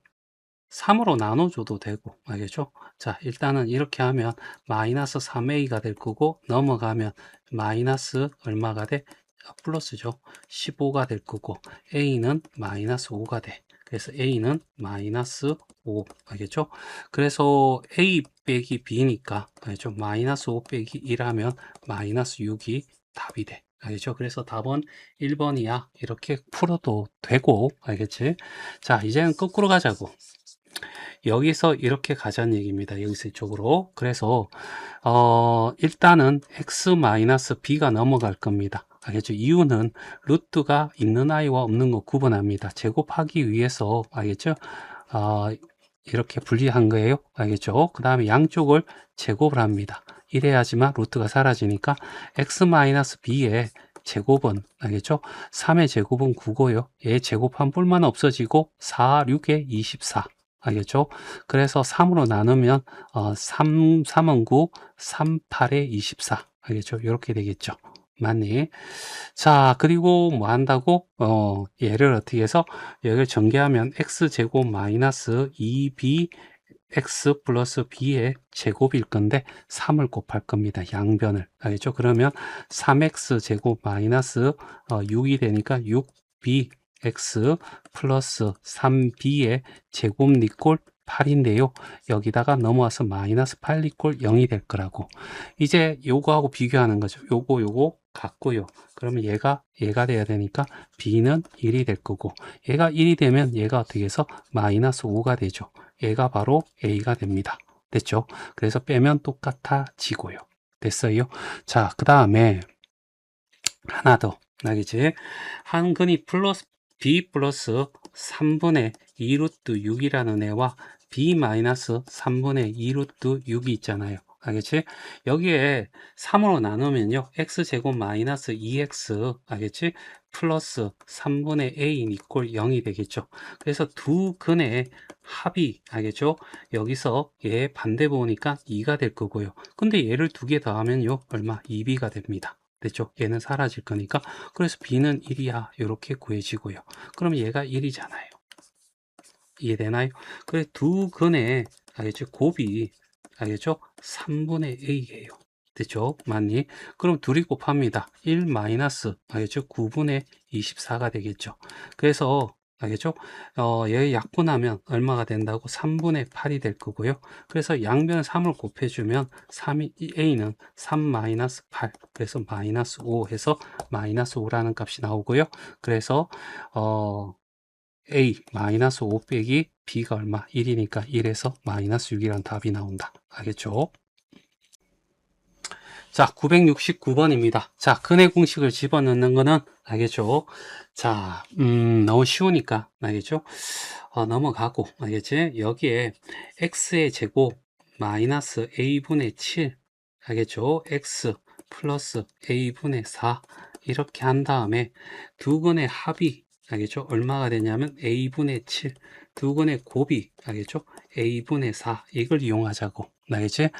3으로 나눠줘도 되고, 알겠죠? 자, 일단은 이렇게 하면 마이너스 3a가 될 거고, 넘어가면 마이너스 얼마가 돼? 플러스죠. 15가 될 거고, a는 마이너스 5가 돼. 그래서 a는 마이너스 5, 알겠죠? 그래서 a 빼기 b니까, 알겠죠? 마이너스 5 빼기 1하면 마이너스 6이 답이 돼. 알겠죠? 그래서 답은 1번이야. 이렇게 풀어도 되고, 알겠지? 자, 이제는 거꾸로 가자고. 여기서 이렇게 가자는 얘기입니다. 여기서 이쪽으로. 그래서 일단은 x-b가 넘어갈 겁니다. 알겠죠? 이유는 루트가 있는 아이와 없는 거 구분합니다. 제곱하기 위해서, 알겠죠? 어, 이렇게 분리한 거예요. 알겠죠? 그 다음에 양쪽을 제곱을 합니다. 이래야지만 루트가 사라지니까 x-b의 제곱은, 알겠죠? 3의 제곱은 9고요. 얘 제곱한 뿔만 없어지고 4, 6에 24. 알겠죠? 그래서 3으로 나누면 3은 9, 3, 8에 24. 알겠죠? 이렇게 되겠죠. 맞니? 자, 그리고 뭐 한다고? 얘를 어떻게 해서 여기를 전개하면 x제곱 마이너스 2b x 플러스 b의 제곱일 건데 3을 곱할 겁니다. 양변을. 알겠죠? 그러면 3x 제곱 마이너스 6이 되니까 6b x 플러스 3b의 제곱 니꼴 8인데요. 여기다가 넘어와서 마이너스 8 니꼴 0이 될 거라고. 이제 요거하고 비교하는 거죠. 요거 같고요. 그러면 얘가 돼야 되니까 b는 1이 될 거고, 얘가 1이 되면 얘가 어떻게 해서 마이너스 5가 되죠. 얘가 바로 a가 됩니다. 됐죠? 그래서 빼면 똑같아지고요. 됐어요? 자, 그 다음에 하나 더. 알겠지? 한근이 플러스 b 플러스 3분의 2 루트 6이라는 애와 b 마이너스 3분의 2 루트 6이 있잖아요. 알겠지? 여기에 3으로 나누면요. x제곱 마이너스 2x, 알겠지? 플러스 3분의 a 이꼴 0이 되겠죠. 그래서 두 근의 합이, 알겠죠? 여기서 얘 반대 보니까 2가 될 거고요. 근데 얘를 두 개 더하면요. 얼마? 2b가 됩니다. 됐죠? 얘는 사라질 거니까. 그래서 b는 1이야. 이렇게 구해지고요. 그럼 얘가 1이잖아요. 이해되나요? 그래 두 근의, 알겠죠? 곱이, 알겠죠? 3분의 a예요. 됐죠? 맞니? 그럼 둘이 곱합니다. 1 마이너스, 알겠죠? 9분의 24가 되겠죠. 그래서, 알겠죠? 얘 약분하면 얼마가 된다고? 3분의 8이 될 거고요. 그래서 양변 3을 곱해주면 3이, a는 3 마이너스 8. 그래서 마이너스 5 해서 마이너스 5라는 값이 나오고요. 그래서, a 마이너스 5 빼기 b가 얼마? 1이니까 1에서 마이너스 6이라는 답이 나온다. 알겠죠? 자, 969번입니다. 자, 근의 공식을 집어넣는 거는 알겠죠? 자, 너무 쉬우니까 알겠죠? 넘어가고 알겠지? 여기에 x의 제곱 마이너스 a분의 7 알겠죠? x 플러스 a분의 4 이렇게 한 다음에 두 근의 합이 알겠죠? 얼마가 되냐면 a분의 7 두 근의 곱이 알겠죠? a분의 4 이걸 이용하자고 알겠지?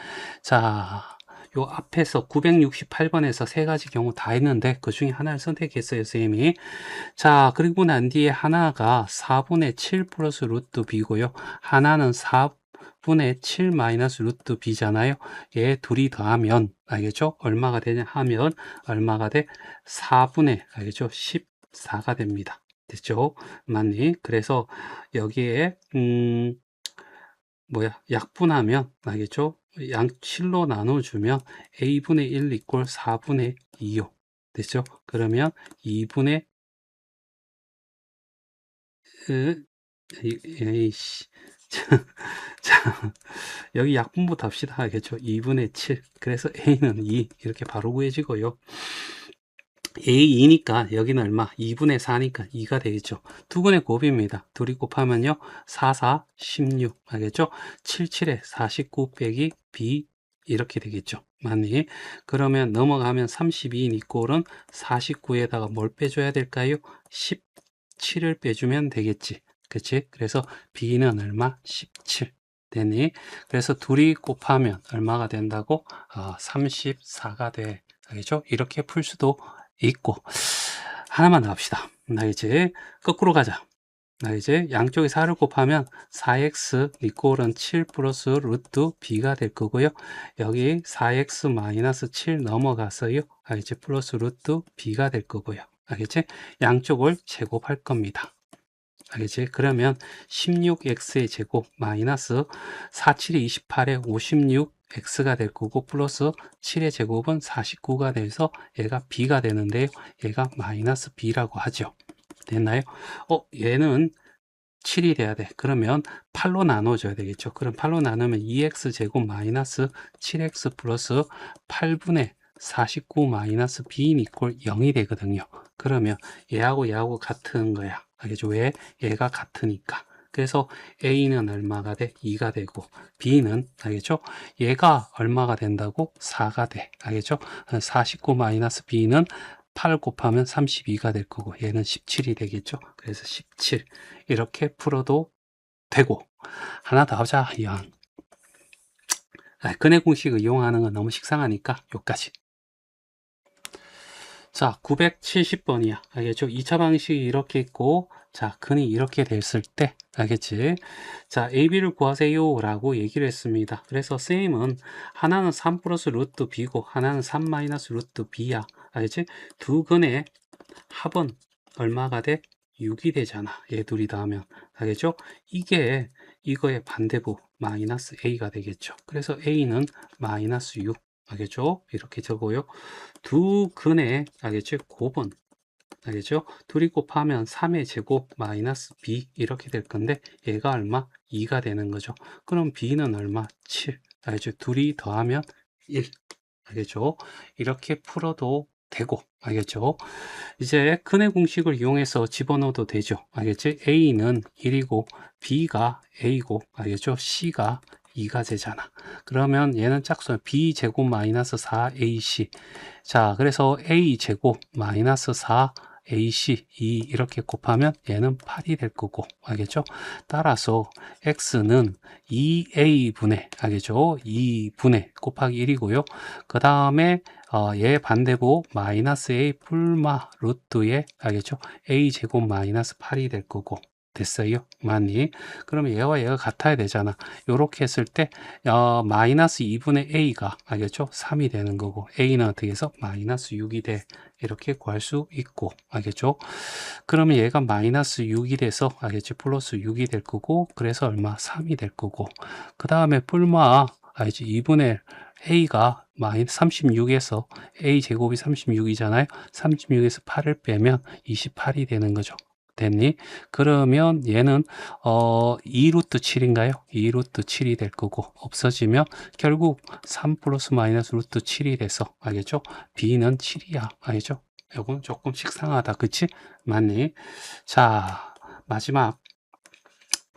자, 요 앞에서 968번에서 세 가지 경우 다 했는데 그 중에 하나를 선택했어요, 선생님이. 자, 그리고 난 뒤에 하나가 4분의 7 플러스 루트 b고요. 하나는 4분의 7 마이너스 루트 b잖아요. 얘 둘이 더하면, 알겠죠? 얼마가 되냐 하면, 얼마가 돼? 4분의, 알겠죠? 14가 됩니다. 됐죠? 맞니? 그래서 여기에, 약분하면, 알겠죠? 양 7로 나눠주면 a분의 1 이꼴 4분의 2요. 됐죠? 그러면 2분의 에이씨. 자, 여기 약분부터 합시다. 알겠죠? 2분의 7. 그래서 a는 2. 이렇게 바로 구해지고요. a2니까 여기는 얼마? 2분의 4니까 2가 되겠죠. 두 근의 곱입니다. 둘이 곱하면요. 4, 4, 16. 알겠죠? 7, 7에 49 빼기 b 이렇게 되겠죠. 맞니? 그러면 넘어가면 32인 이꼴은 49에다가 뭘 빼줘야 될까요? 17을 빼주면 되겠지. 그치? 그래서 b는 얼마? 17. 되니? 그래서 둘이 곱하면 얼마가 된다고? 34가 돼. 알겠죠? 이렇게 풀 수도 있고. 하나만 더 합시다. 나 이제 거꾸로 가자. 이제 양쪽에 4를 곱하면 4x 이꼴은 7 플러스 루트 b가 될 거고요. 여기 4x 마이너스 7 넘어가서요. 이제 플러스 루트 b가 될 거고요. 알겠지? 양쪽을 제곱할 겁니다. 알겠지? 그러면 16x의 제곱 마이너스 4, 7이 28에 56x가 될 거고 플러스 7의 제곱은 49가 돼서 얘가 b가 되는데요. 얘가 마이너스 b라고 하죠. 됐나요? 얘는 7이 돼야 돼. 그러면 8로 나눠줘야 되겠죠. 그럼 8로 나누면 2x 제곱 마이너스 7x 플러스 8분의 49 마이너스 b 이꼴 0이 되거든요. 그러면 얘하고 같은 거야. 알겠죠? 왜? 얘가 같으니까. 그래서 A는 얼마가 돼? 2가 되고 B는 알겠죠? 얘가 얼마가 된다고? 4가 돼. 알겠죠? 49 마이너스 B는 8 곱하면 32가 될 거고 얘는 17이 되겠죠. 그래서 17 이렇게 풀어도 되고 하나 더 하자. 이왕 근해 공식을 이용하는 건 너무 식상하니까 여기까지. 자, 970번이야. 알겠죠? 2차 방식이 이렇게 있고, 자, 근이 이렇게 됐을 때, 알겠지? 자, AB를 구하세요. 라고 얘기를 했습니다. 그래서 쌤은 하나는 3 플러스 루트 B고, 하나는 3 마이너스 루트 B야. 알겠지? 두 근의 합은 얼마가 돼? 6이 되잖아. 얘 둘이 더하면. 알겠죠? 이게 이거의 반대부, 마이너스 A가 되겠죠. 그래서 A는 마이너스 6. 알겠죠? 이렇게 적어요. 두 근의 알겠죠? 곱은 알겠죠? 둘이 곱하면 3의 제곱 마이너스 b 이렇게 될 건데 얘가 얼마? 2가 되는 거죠. 그럼 b는 얼마? 7. 알겠죠? 둘이 더하면 1. 알겠죠? 이렇게 풀어도 되고 알겠죠? 이제 근의 공식을 이용해서 집어넣어도 되죠. 알겠지? A는 1이고 B가 A고 알겠죠? C가 2가 되잖아. 그러면 얘는 짝수 B 제곱 마이너스 4AC. 자, 그래서 A 제곱 마이너스 4 AC 2 이렇게 곱하면 얘는 8이 될 거고 알겠죠? 따라서 X는 2A분의 알겠죠? 2분의 곱하기 1이고요. 그 다음에 얘 반대부 마이너스 A 풀마 루트에 알겠죠? A 제곱 마이너스 8이 될 거고 됐어요? 맞니? 그러면 얘와 얘가 같아야 되잖아. 요렇게 했을 때 마이너스 2분의 A가 알겠죠? 3이 되는 거고 A는 어떻게 해서 마이너스 6이 돼. 이렇게 구할 수 있고 알겠죠? 그러면 얘가 마이너스 6이 돼서 알겠지? 플러스 6이 될 거고 그래서 얼마? 3이 될 거고 그 다음에 뿔마 알지? 2분의 A가 마이너스 36에서 A 제곱이 36이잖아요. 36에서 8을 빼면 28이 되는 거죠. 됐니? 그러면 얘는 2루트 7인가요? 2루트 7이 될 거고 없어지면 결국 3 플러스 마이너스 루트 7이 돼서 알겠죠? B는 7이야. 알겠죠? 이건 조금 식상하다. 그치? 맞니? 자, 마지막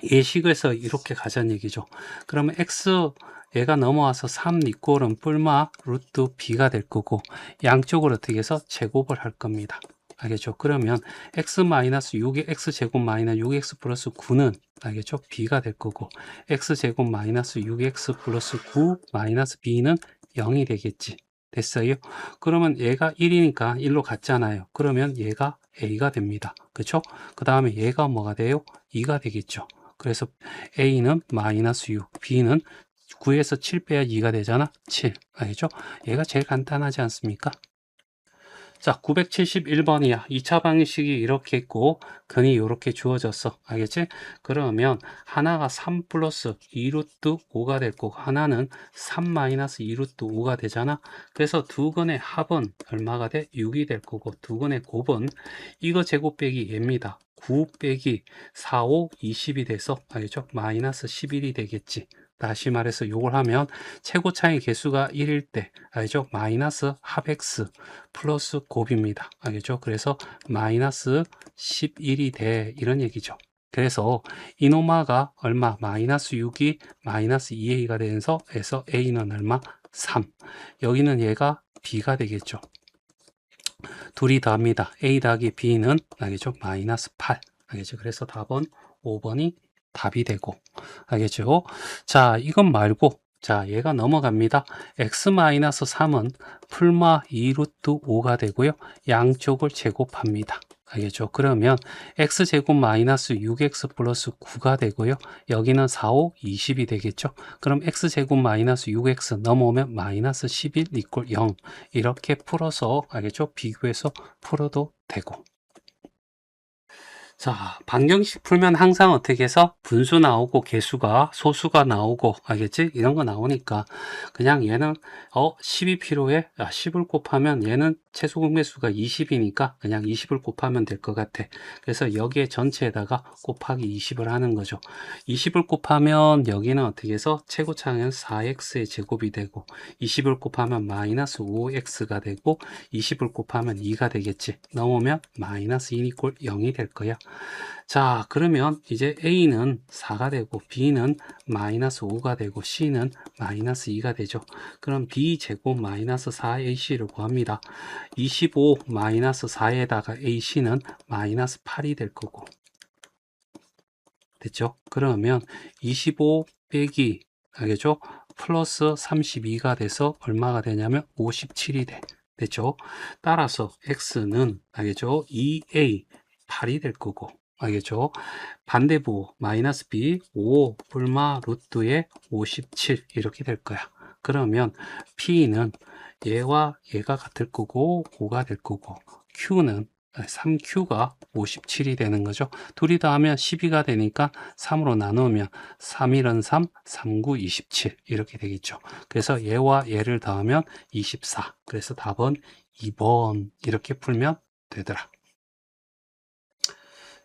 예식에서 이렇게 가자는 얘기죠. 그러면 X 얘가 넘어와서 3 이꼴은 뿔마 루트 B가 될 거고 양쪽을 어떻게 해서 제곱을 할 겁니다. 알겠죠? 그러면 x-6의 x제곱 마이너스 6x 플러스 9는 알겠죠? b가 될 거고 x제곱 마이너스 6x 플러스 9 마이너스 b는 0이 되겠지. 됐어요? 그러면 얘가 1이니까 1로 갔잖아요. 그러면 얘가 a가 됩니다. 그렇죠? 그 다음에 얘가 뭐가 돼요? 2가 되겠죠. 그래서 a는 마이너스 6, b는 9에서 7 빼야 2가 되잖아. 7. 알겠죠? 얘가 제일 간단하지 않습니까? 자, 971번이야. 2차 방식이 이렇게 있고 근이 이렇게 주어졌어. 알겠지? 그러면 하나가 3 플러스 2루트 5가 될 거고 하나는 3 마이너스 2루트 5가 되잖아. 그래서 두 근의 합은 얼마가 돼? 6이 될 거고 두 근의 곱은 이거 제곱 빼기 얘입니다. 9 빼기 4, 5, 20이 돼서 알겠죠? 마이너스 11이 되겠지. 다시 말해서 요걸 하면 최고 차이 개수가 1일 때 알죠? 마이너스 합 x 플러스 곱입니다. 알겠죠? 그래서 마이너스 11이 돼 이런 얘기죠. 그래서 이노마가 얼마? 마이너스 6이 마이너스 2a가 되면서 해서 a는 얼마? 3. 여기는 얘가 b가 되겠죠. 둘이 더합니다. a 더하기 b는 알겠죠? 마이너스 8. 알겠죠? 그래서 답은 5번이 답이 되고 알겠죠? 자, 이건 말고 자, 얘가 넘어갑니다. x-3은 풀마 2루트 5가 되고요. 양쪽을 제곱합니다. 알겠죠? 그러면 x제곱 마이너스 6x 플러스 9가 되고요. 여기는 4, 5, 20이 되겠죠? 그럼 x제곱 마이너스 6x 넘어오면 마이너스 11 이꼴 0 이렇게 풀어서 알겠죠? 비교해서 풀어도 되고. 자, 방정식 풀면 항상 어떻게 해서 분수 나오고 개수가 소수가 나오고 알겠지? 이런 거 나오니까 그냥 얘는 10이 필요해? 10을 곱하면 얘는 최소 공배수가 20이니까 그냥 20을 곱하면 될 것 같아. 그래서 여기에 전체에다가 곱하기 20을 하는 거죠. 20을 곱하면 여기는 어떻게 해서 최고차항은 4x의 제곱이 되고 20을 곱하면 마이너스 5x가 되고 20을 곱하면 2가 되겠지. 넘으면 마이너스 2 이꼴 0이 될 거야. 자, 그러면 이제 A는 4가 되고 B는 마이너스 5가 되고 C는 마이너스 2가 되죠. 그럼 B 제곱 마이너스 4AC를 구합니다. 25 마이너스 4에다가 AC는 마이너스 8이 될 거고. 됐죠? 그러면 25 빼기, 알겠죠? 플러스 32가 돼서 얼마가 되냐면 57이 돼. 됐죠? 따라서 X는, 알겠죠? 2A 8이 될 거고. 알겠죠? 반대부 마이너스 B 5 불마 루트에 57 이렇게 될 거야. 그러면 P는 얘와 얘가 같을 거고 5가 될 거고 Q는 3Q가 57이 되는 거죠. 둘이 더하면 12가 되니까 3으로 나누면 3일은 3, 39, 27 이렇게 되겠죠. 그래서 얘와 얘를 더하면 24. 그래서 답은 2번 이렇게 풀면 되더라.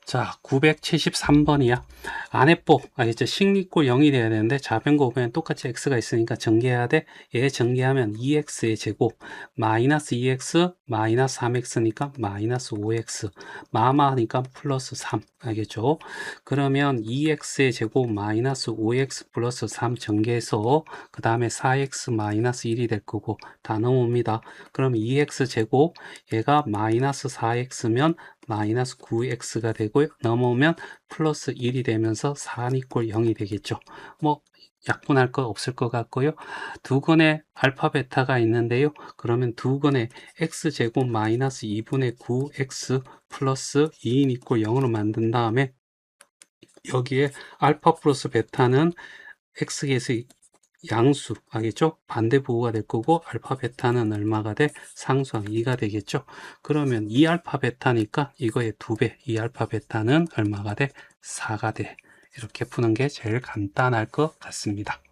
자, 973번이야. 안에법, 알겠죠? 식리꼴 0이 돼야 되는데, 좌변고 보면 똑같이 x가 있으니까 전개해야 돼. 얘 전개하면 2x의 제곱, 마이너스 2x, 마이너스 3x니까 마이너스 5x, 마마하니까 플러스 3, 알겠죠? 그러면 2x의 제곱, 마이너스 5x 플러스 3 전개해서, 그 다음에 4x 마이너스 1이 될 거고, 다 넘어옵니다. 그럼 2x 제곱, 얘가 마이너스 4x면, 마이너스 9x가 되고요. 넘어오면 플러스 1이 되면서 4 이꼴 0이 되겠죠. 뭐 약분할 거 없을 것 같고요. 두 건의 알파 베타가 있는데요. 그러면 두 건의 x제곱 마이너스 2분의 9x 플러스 2인 이꼴 0으로 만든 다음에 여기에 알파 플러스 베타는 x에서 양수, 알겠죠? 반대 부호가 될 거고 알파 베타는 얼마가 돼? 상수항 2가 되겠죠? 그러면 2 알파 베타니까 이거의 2배, 2 알파 베타는 얼마가 돼? 4가 돼. 이렇게 푸는 게 제일 간단할 것 같습니다.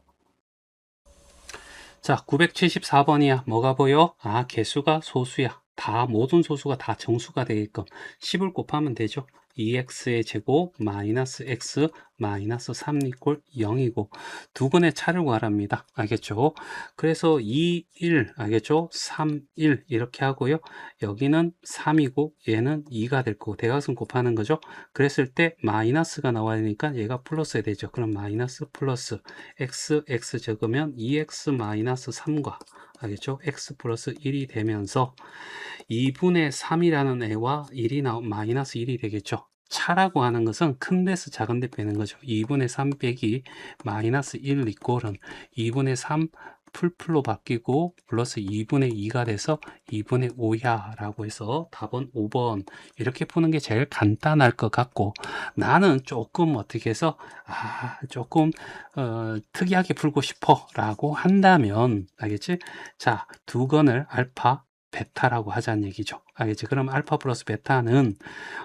자, 974번이야. 뭐가 보여? 아, 개수가 소수야. 다 모든 소수가 다 정수가 되게끔 10을 곱하면 되죠. 2x의 제곱 마이너스 x 마이너스 3 이꼴 0이고 두 건의 차를 구하랍니다. 알겠죠? 그래서 2, 1 알겠죠? 3, 1 이렇게 하고요. 여기는 3이고 얘는 2가 될 거고 대각선 곱하는 거죠. 그랬을 때 마이너스가 나와야 되니까 얘가 플러스가 되죠. 그럼 마이너스 플러스 x 적으면 2x 마이너스 3과 알겠죠? x 플러스 1이 되면서 2분의 3이라는 애와 1이 마이너스 1이 되겠죠. 차라고 하는 것은 큰 데서 작은 데 빼는 거죠. 2분의 3 빼기 마이너스 1 이꼴은 2분의 3 풀풀로 바뀌고 플러스 2분의 2가 돼서 2분의 5야 라고 해서 답은 5번 이렇게 푸는 게 제일 간단할 것 같고 나는 조금 어떻게 해서 조금 특이하게 풀고 싶어 라고 한다면 알겠지? 자, 두 건을 알파 베타라고 하자는 얘기죠. 알겠지? 그럼 알파 플러스 베타는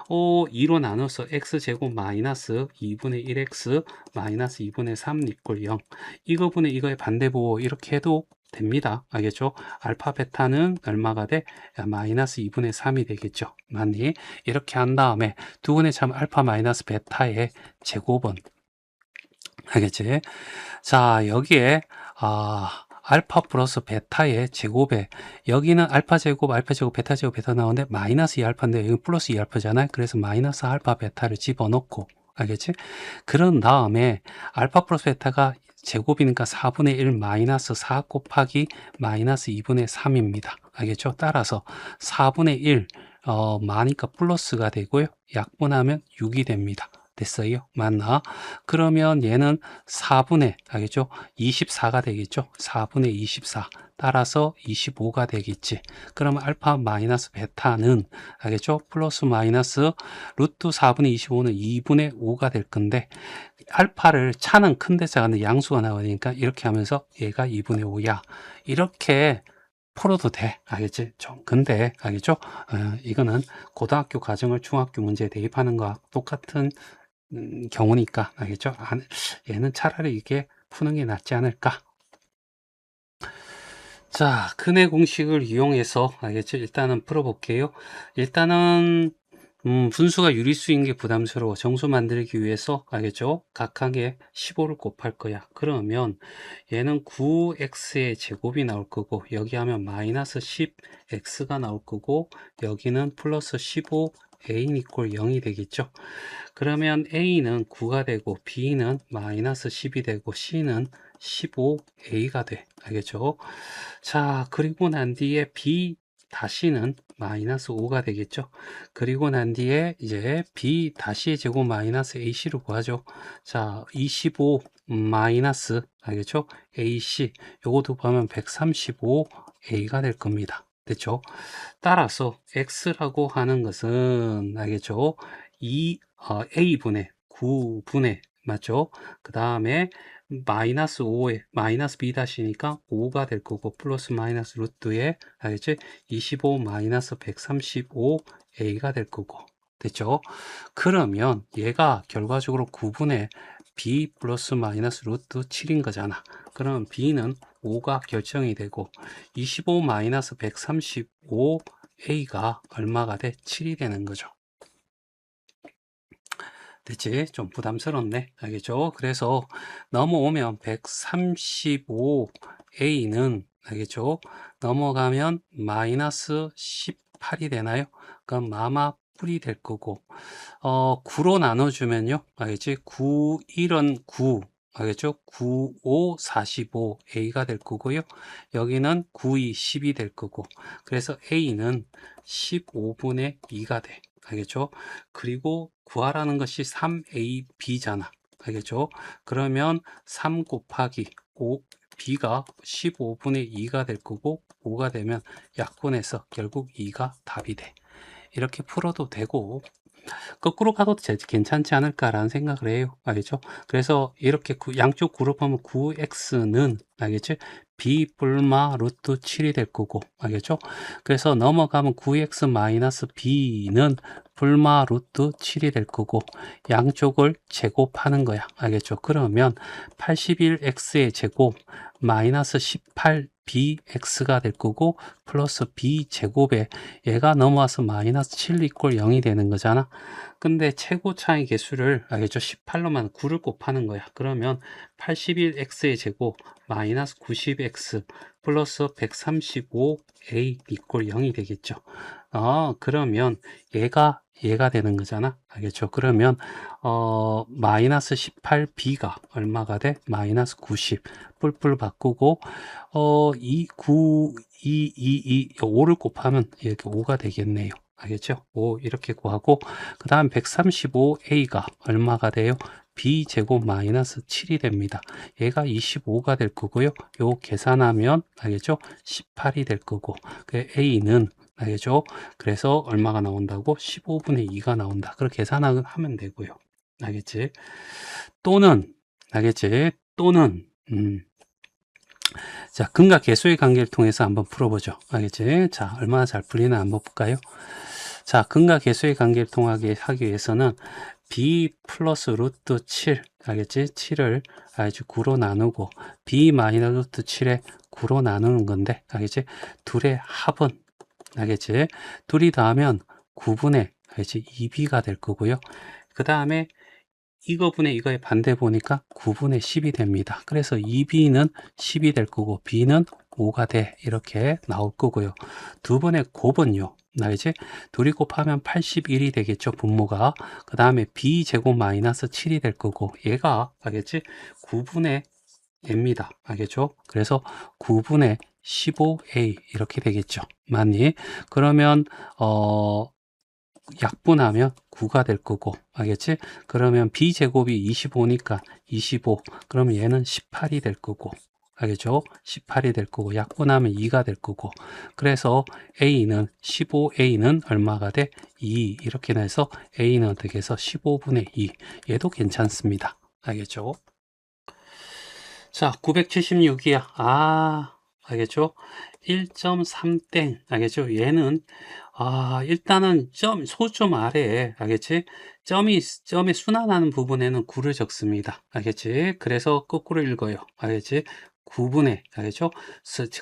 2로 나눠서 x제곱 마이너스 2분의 1x 마이너스 2분의 3 이꼴 0 이거분의 이거의 반대보 이렇게 해도 됩니다. 알겠죠? 알파 베타는 얼마가 돼? 마이너스 2분의 3이 되겠죠. 맞니? 이렇게 한 다음에 두 분의 참 알파 마이너스 베타의 제곱은 알겠지? 자, 여기에 알파 플러스 베타의 제곱에 여기는 알파 제곱, 베타 제곱, 베타 나오는데 마이너스 2알파인데 여기는 플러스 2알파잖아요. 그래서 마이너스 알파 베타를 집어넣고 알겠지? 그런 다음에 알파 플러스 베타가 제곱이니까 4분의 1 마이너스 4 곱하기 마이너스 2분의 3입니다. 알겠죠? 따라서 4분의 1 마니까 플러스가 되고요. 약분하면 6이 됩니다. 됐어요? 맞나? 그러면 얘는 4분의, 알겠죠? 24가 되겠죠? 4분의 24. 따라서 25가 되겠지. 그러면 알파 마이너스 베타는, 알겠죠? 플러스 마이너스 루트 4분의 25는 2분의 5가 될 건데, 알파를 차는 큰데 작은데 양수가 나오니까 이렇게 하면서 얘가 2분의 5야. 이렇게 풀어도 돼. 알겠지? 좀 근데 알겠죠? 이거는 고등학교 과정을 중학교 문제에 대입하는 거와 똑같은 경우니까 알겠죠? 얘는 차라리 이게 푸는 게 낫지 않을까? 자, 근의 공식을 이용해서 알겠죠? 일단은 풀어볼게요. 일단은 분수가 유리수인 게 부담스러워. 정수 만들기 위해서 알겠죠? 각각에 15를 곱할 거야. 그러면 얘는 9x의 제곱이 나올 거고 여기 하면 마이너스 10x가 나올 거고 여기는 플러스 15 a 이퀄 0이 되겠죠. 그러면 a는 9가 되고 b는 마이너스 10이 되고 c는 15a가 돼. 알겠죠? 자, 그리고 난 뒤에 b 다시는 마이너스 5가 되겠죠. 그리고 난 뒤에 이제 b 다시의 제곱 마이너스 ac를 구하죠. 자, 25 마이너스 알겠죠? ac 요것도 보면 135a가 될 겁니다. 됐죠? 따라서 x라고 하는 것은 알겠죠? a분의 9분의 맞죠? 그 다음에 마이너스 5에 마이너스 b 다시니까 5가 될 거고 플러스 마이너스 루트에 알겠지? 25 마이너스 135a가 될 거고 됐죠? 그러면 얘가 결과적으로 9분의 b 플러스 마이너스 루트 7인 거잖아. 그러면 b는 5가 결정이 되고 25 마이너스 135a가 얼마가 돼? 7이 되는 거죠. 됐지? 좀 부담스럽네. 알겠죠? 그래서 넘어오면 135a는 알겠죠? 넘어가면 마이너스 18이 되나요? 그럼 마마 뿔이 될 거고 9로 나눠주면요. 알겠지? 9, 1은 9. 알겠죠? 9, 5, 45, A가 될 거고요. 여기는 9, 2, 10이 될 거고. 그래서 A는 15분의 2가 돼. 알겠죠? 그리고 구하라는 것이 3AB잖아. 알겠죠? 그러면 3 곱하기 5, B가 15분의 2가 될 거고 5가 되면 약분해서 결국 2가 답이 돼. 이렇게 풀어도 되고 거꾸로 가도 괜찮지 않을까라는 생각을 해요. 알겠죠? 그래서 이렇게 양쪽 그룹하면 9x는 알겠지? b 뿔마 루트 7이 될 거고 알겠죠? 그래서 넘어가면 9x 마이너스 b는 뿔마 루트 7이 될 거고 양쪽을 제곱하는 거야. 알겠죠? 그러면 81x의 제곱 마이너스 18bx가 될 거고 플러스 b 제곱에 얘가 넘어와서 마이너스 7 이퀄 0이 되는 거잖아. 근데 최고 차이 개수를 알겠죠? 18로만 9를 곱하는 거야. 그러면 81x의 제곱 마이너스 90x 플러스 135a 이퀄 0이 되겠죠. 그러면 얘가 되는 거잖아. 알겠죠? 그러면 마이너스 18b가 얼마가 돼? 마이너스 90 뿔뿔 바꾸고 5를 곱하면 이렇게 5가 되겠네요. 알겠죠? 5 이렇게 구하고 그 다음 135a가 얼마가 돼요? b제곱 마이너스 7이 됩니다. 얘가 25가 될 거고요. 요 계산하면 알겠죠? 18이 될 거고 그 a는 알겠죠? 그래서 얼마가 나온다고? 15분의 2가 나온다. 그렇게 계산하면 되고요. 알겠지? 또는 알겠지? 또는 자, 근과 계수의 관계를 통해서 한번 풀어보죠. 알겠지? 자, 얼마나 잘 풀리나 한번 볼까요? 자, 근과 계수의 관계를 통하게 하기 위해서는 b 플러스 루트 7, 알겠지? 7을 알겠지? 9로 나누고 b 마이너스 루트 7에 9로 나누는 건데, 알겠지? 둘의 합은, 알겠지? 둘이 더하면 9분의, 알겠지? 2b가 될 거고요. 그 다음에 이거분의 이거의 반대 보니까 9분의 10이 됩니다. 그래서 2b는 10이 될 거고 b는 5가 돼. 이렇게 나올 거고요. 두 번의 곱은요. 알겠지? 둘이 곱하면 81이 되겠죠. 분모가. 그 다음에 b제곱 마이너스 7이 될 거고 얘가 알겠지? 9분의 입니다. 알겠죠? 그래서 9분의 15a 이렇게 되겠죠. 맞니? 그러면 약분하면 9가 될 거고, 알겠지? 그러면 b제곱이 25니까 25, 그러면 얘는 18이 될 거고, 알겠죠? 18이 될 거고, 약분하면 2가 될 거고, 그래서 a는 15a는 얼마가 돼? 2. 이렇게 해서 a는 어떻게 해서 15분의 2. 얘도 괜찮습니다. 알겠죠? 자, 976이야. 알겠죠? 1.3땡. 알겠죠? 얘는, 일단은 소점 아래에, 알겠지? 점이 순환하는 부분에는 9를 적습니다. 알겠지? 그래서 거꾸로 읽어요. 알겠지? 9분의, 알겠죠?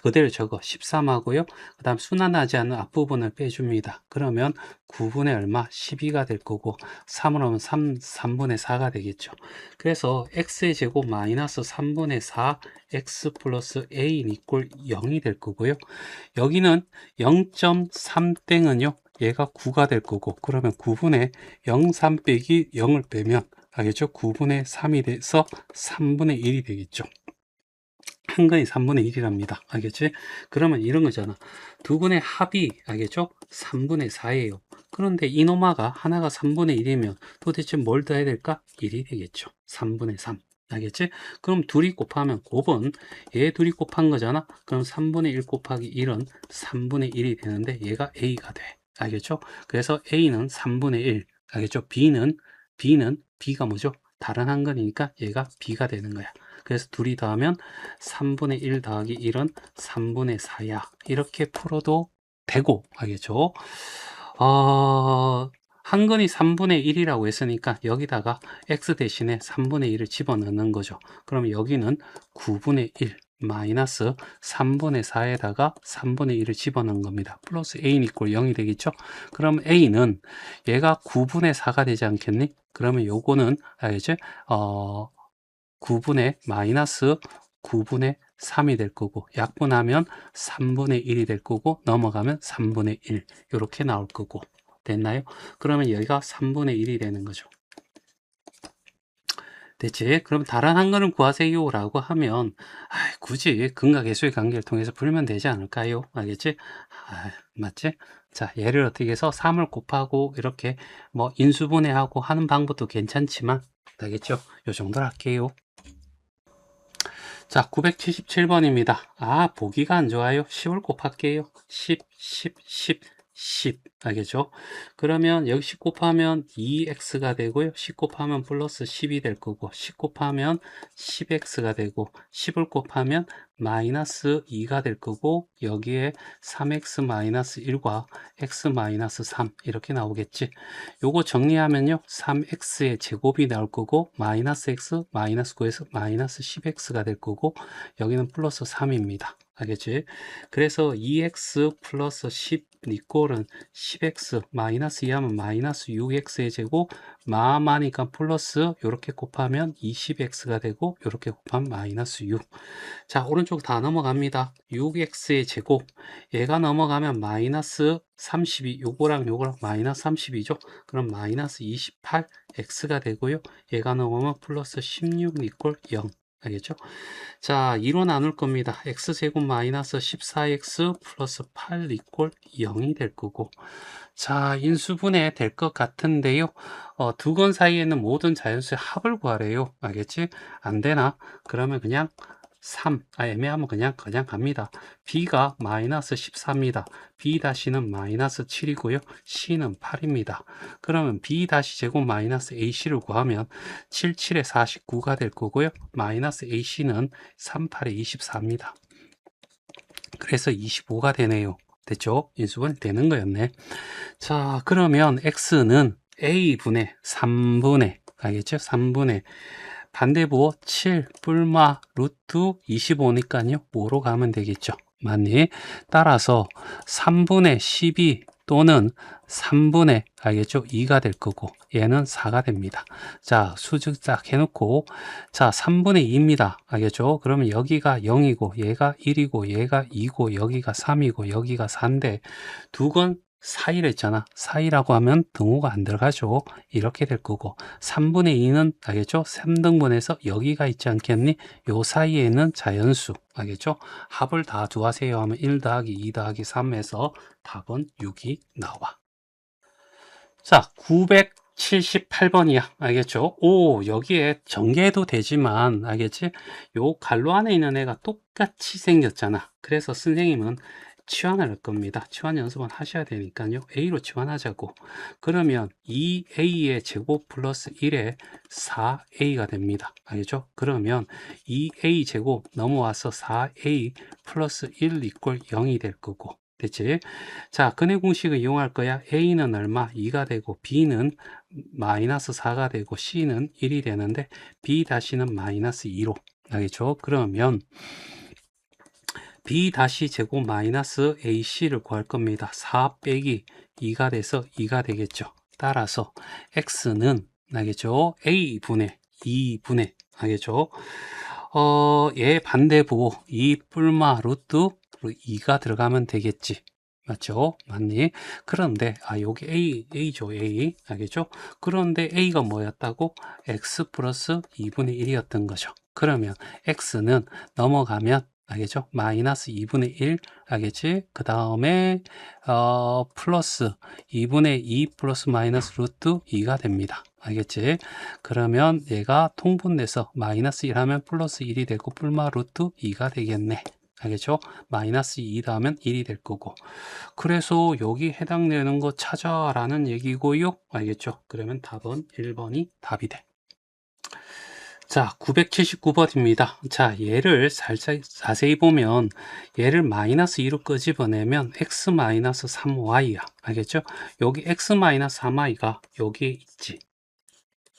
그대로 적어. 13하고요. 그 다음 순환하지 않는 앞부분을 빼줍니다. 그러면 9분의 얼마? 12가 될 거고, 3으로 하면 3분의 4가 되겠죠. 그래서 x의 제곱 마이너스 3분의 4 x 플러스 a 이꼴 0이 될 거고요. 여기는 0.3땡은요. 얘가 9가 될 거고, 그러면 9분의 0,3 빼기 0을 빼면 알겠죠? 9분의 3이 돼서 3분의 1이 되겠죠. 한근이 3분의 1이랍니다. 알겠지? 그러면 이런 거잖아. 두 근의 합이, 알겠죠? 3분의 4예요. 그런데 이노마가 하나가 3분의 1이면 도대체 뭘 더해야 될까? 1이 되겠죠. 3분의 3. 알겠지? 그럼 둘이 곱하면 곱은 얘 둘이 곱한 거잖아. 그럼 3분의 1 곱하기 1은 3분의 1이 되는데 얘가 A가 돼. 알겠죠? 그래서 A는 3분의 1. 알겠죠? B는 B가 뭐죠? 다른 한 근이니까 얘가 B가 되는 거야. 그래서 둘이 더하면 3분의 1 더하기 1은 3분의 4야. 이렇게 풀어도 되고, 알겠죠? 한근이 3분의 1이라고 했으니까 여기다가 x 대신에 3분의 1을 집어넣는 거죠. 그럼 여기는 9분의 1 마이너스 3분의 4에다가 3분의 1을 집어넣은 겁니다. 플러스 a는 이꼴 0이 되겠죠? 그럼 a는 얘가 9분의 4가 되지 않겠니? 그러면 요거는 알겠지? 9분의 마이너스 9분의 3이 될 거고, 약분하면 3분의 1이 될 거고, 넘어가면 3분의 1 이렇게 나올 거고. 됐나요? 그러면 여기가 3분의 1이 되는 거죠. 됐지? 그럼 다른 한 거는 구하세요 라고 하면 굳이 근과 계수의 관계를 통해서 풀면 되지 않을까요? 알겠지? 맞지? 자, 얘를 어떻게 해서 3을 곱하고 이렇게 뭐 인수분해하고 하는 방법도 괜찮지만, 알겠죠? 요 정도로 할게요. 자, 977번입니다. 보기가 안 좋아요. 10을 곱할게요. 10, 10, 10, 10. 알겠죠? 그러면 여기 10 곱하면 2x가 되고요. 10 곱하면 플러스 10이 될 거고, 10 곱하면 10x가 되고, 10을 곱하면 마이너스 2가 될 거고, 여기에 3x 마이너스 1과 x 마이너스 3 이렇게 나오겠지. 요거 정리하면요. 3x의 제곱이 나올 거고, 마이너스 x 마이너스 9에서 마이너스 10x가 될 거고, 여기는 플러스 3입니다. 알겠지? 그래서 2x 플러스 10 이꼴은 10x 마이너스 2하면 마이너스 6x의 제곱 마마니까 플러스 요렇게 곱하면 20x가 되고 요렇게 곱하면 마이너스 6. 자, 오른쪽 다 넘어갑니다. 6x의 제곱 얘가 넘어가면 마이너스 32, 요거랑 마이너스 32죠. 그럼 마이너스 28x가 되고요. 얘가 넘어가면 플러스 16 이꼴 0. 알겠죠? 자, 2로 나눌 겁니다. x제곱 마이너스 14x 플러스 8 이꼴 0이 될 거고. 자, 인수분해 될 것 같은데요. 두 건 사이에는 모든 자연수의 합을 구하래요. 알겠지? 안 되나? 그러면 그냥 3, 애매하면 그냥 갑니다. b가 마이너스 14입니다. b 다시는 마이너스 7이고요. c는 8입니다. 그러면 b 다시 제곱 마이너스 ac를 구하면 7, 7에 49가 될 거고요. 마이너스 ac는 3, 8에 24입니다. 그래서 25가 되네요. 됐죠? 인수분 되는 거였네. 자, 그러면 x는 a분의 3분의, 알겠죠? 3분의 반대부 7 뿔마 루트 25니까요. 5로 가면 되겠죠. 맞니? 따라서 3분의 12 또는 3분의 알겠죠? 2가 될 거고 얘는 4가 됩니다. 자, 수직 딱 해놓고 자, 3분의 2입니다. 알겠죠? 그러면 여기가 0이고 얘가 1이고 얘가 2고 여기가 3이고 여기가 4인데 두 건 사이를 했잖아. 사이라고 하면 등호가 안 들어가죠. 이렇게 될 거고 3분의 2는 알겠죠? 3등분해서 여기가 있지 않겠니? 요 사이에 있는 자연수 알겠죠? 합을 다 구하세요 하면 1 더하기 2 더하기 3에서 답은 6이 나와. 자, 978번이야. 알겠죠? 오, 여기에 전개해도 되지만, 알겠지? 요 갈로 안에 있는 애가 똑같이 생겼잖아. 그래서 선생님은 치환을 할 겁니다. 치환 연습은 하셔야 되니까요. A로 치환하자고. 그러면 2A의 제곱 플러스 1의 4A가 됩니다. 알겠죠? 그러면 2A 제곱 넘어와서 4A 플러스 1 이퀄 0이 될 거고. 됐지? 자, 근해 공식을 이용할 거야. A는 얼마? 2가 되고 B는 마이너스 4가 되고 C는 1이 되는데 B 다시는 마이너스 2로. 알겠죠? 그러면 B 다시 제곱 마이너스 AC를 구할 겁니다. 4 빼기 2가 돼서 2가 되겠죠. 따라서 X는 알겠죠? A분의 2분의 알겠죠? 얘 반대부 2 뿔마 루트 2가 들어가면 되겠지. 맞죠? 맞니? 그런데 여기 A죠. A. 알겠죠? 그런데 A가 뭐였다고? X 플러스 2분의 1이었던 거죠. 그러면 X는 넘어가면 알겠죠? 마이너스 2분의 1 알겠지? 그 다음에 플러스 2분의 2 플러스 마이너스 루트 2가 됩니다. 알겠지? 그러면 얘가 통분돼서 마이너스 1 하면 플러스 1이 되고 뿔마 루트 2가 되겠네. 알겠죠? 마이너스 2다 하면 1이 될 거고. 그래서 여기 해당되는 거 찾아라는 얘기고요. 알겠죠? 그러면 답은 1번이 답이 돼. 자, 979번입니다. 자, 얘를 살짝 자세히 보면 얘를 마이너스 2로 끄집어내면 x 마이너스 3y야. 알겠죠? 여기 x 마이너스 3y가 여기에 있지.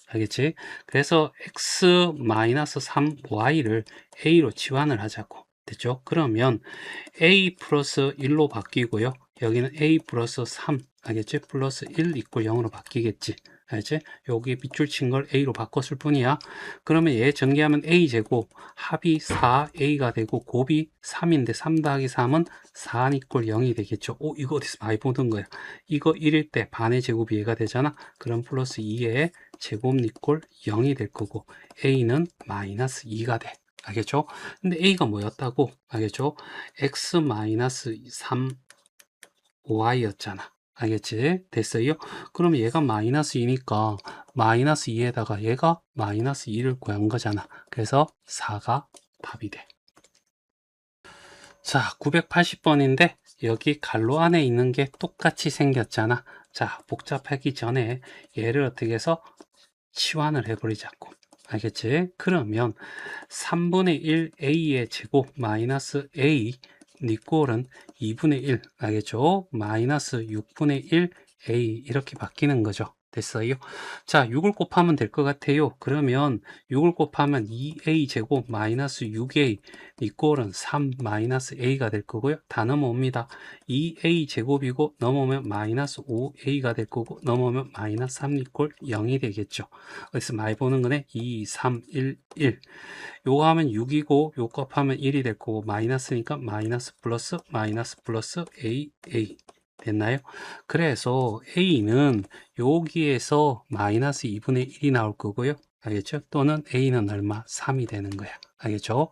알겠지? 그래서 x 마이너스 3y를 a로 치환을 하자고. 됐죠? 그러면 a 플러스 1로 바뀌고요. 여기는 a 플러스 3, 알겠지? 플러스 1 이퀄 0으로 바뀌겠지. 알겠지? 여기 빗줄 친 걸 a로 바꿨을 뿐이야. 그러면 얘 전개하면 a 제곱, 합이 4a가 되고 곱이 3인데 3 더하기 3은 4 이퀄 0이 되겠죠. 오, 이거 어디서 많이 보던 거야. 이거 1일 때 반의 제곱이 얘가 되잖아. 그럼 플러스 2의 제곱 이퀄 0이 될 거고 a는 마이너스 2가 돼. 알겠죠? 근데 a가 뭐였다고? 알겠죠? x 마이너스 3y였잖아. 알겠지? 됐어요? 그럼 얘가 마이너스 2니까 마이너스 2에다가 얘가 마이너스 2를 구한 거잖아. 그래서 4가 답이 돼. 자, 980번인데 여기 갈로 안에 있는 게 똑같이 생겼잖아. 자, 복잡하기 전에 얘를 어떻게 해서 치환을 해버리자고. 알겠지? 그러면 3분의 1 a의 제곱 마이너스 a 니꼴은 2분의 1 알겠죠? 마이너스 6분의 1 a 이렇게 바뀌는 거죠. 됐어요? 자, 6을 곱하면 될 것 같아요. 그러면 6을 곱하면 2a 제곱 마이너스 6a 니꼴은 3 마이너스 a가 될 거고요. 다 넘어옵니다. 2a 제곱이고 넘어오면 마이너스 5a가 될 거고 넘어오면 마이너스 3 니꼴 0이 되겠죠. 그래서 많이 보는 거네. 2, 3, 1, 1. 요거 하면 6이고 요 곱하면 1이 될 거고 마이너스니까 마이너스 플러스 a 됐나요? 그래서 a는 여기에서 마이너스 2분의 1이 나올 거고요. 알겠죠? 또는 a는 얼마? 3이 되는 거야. 알겠죠?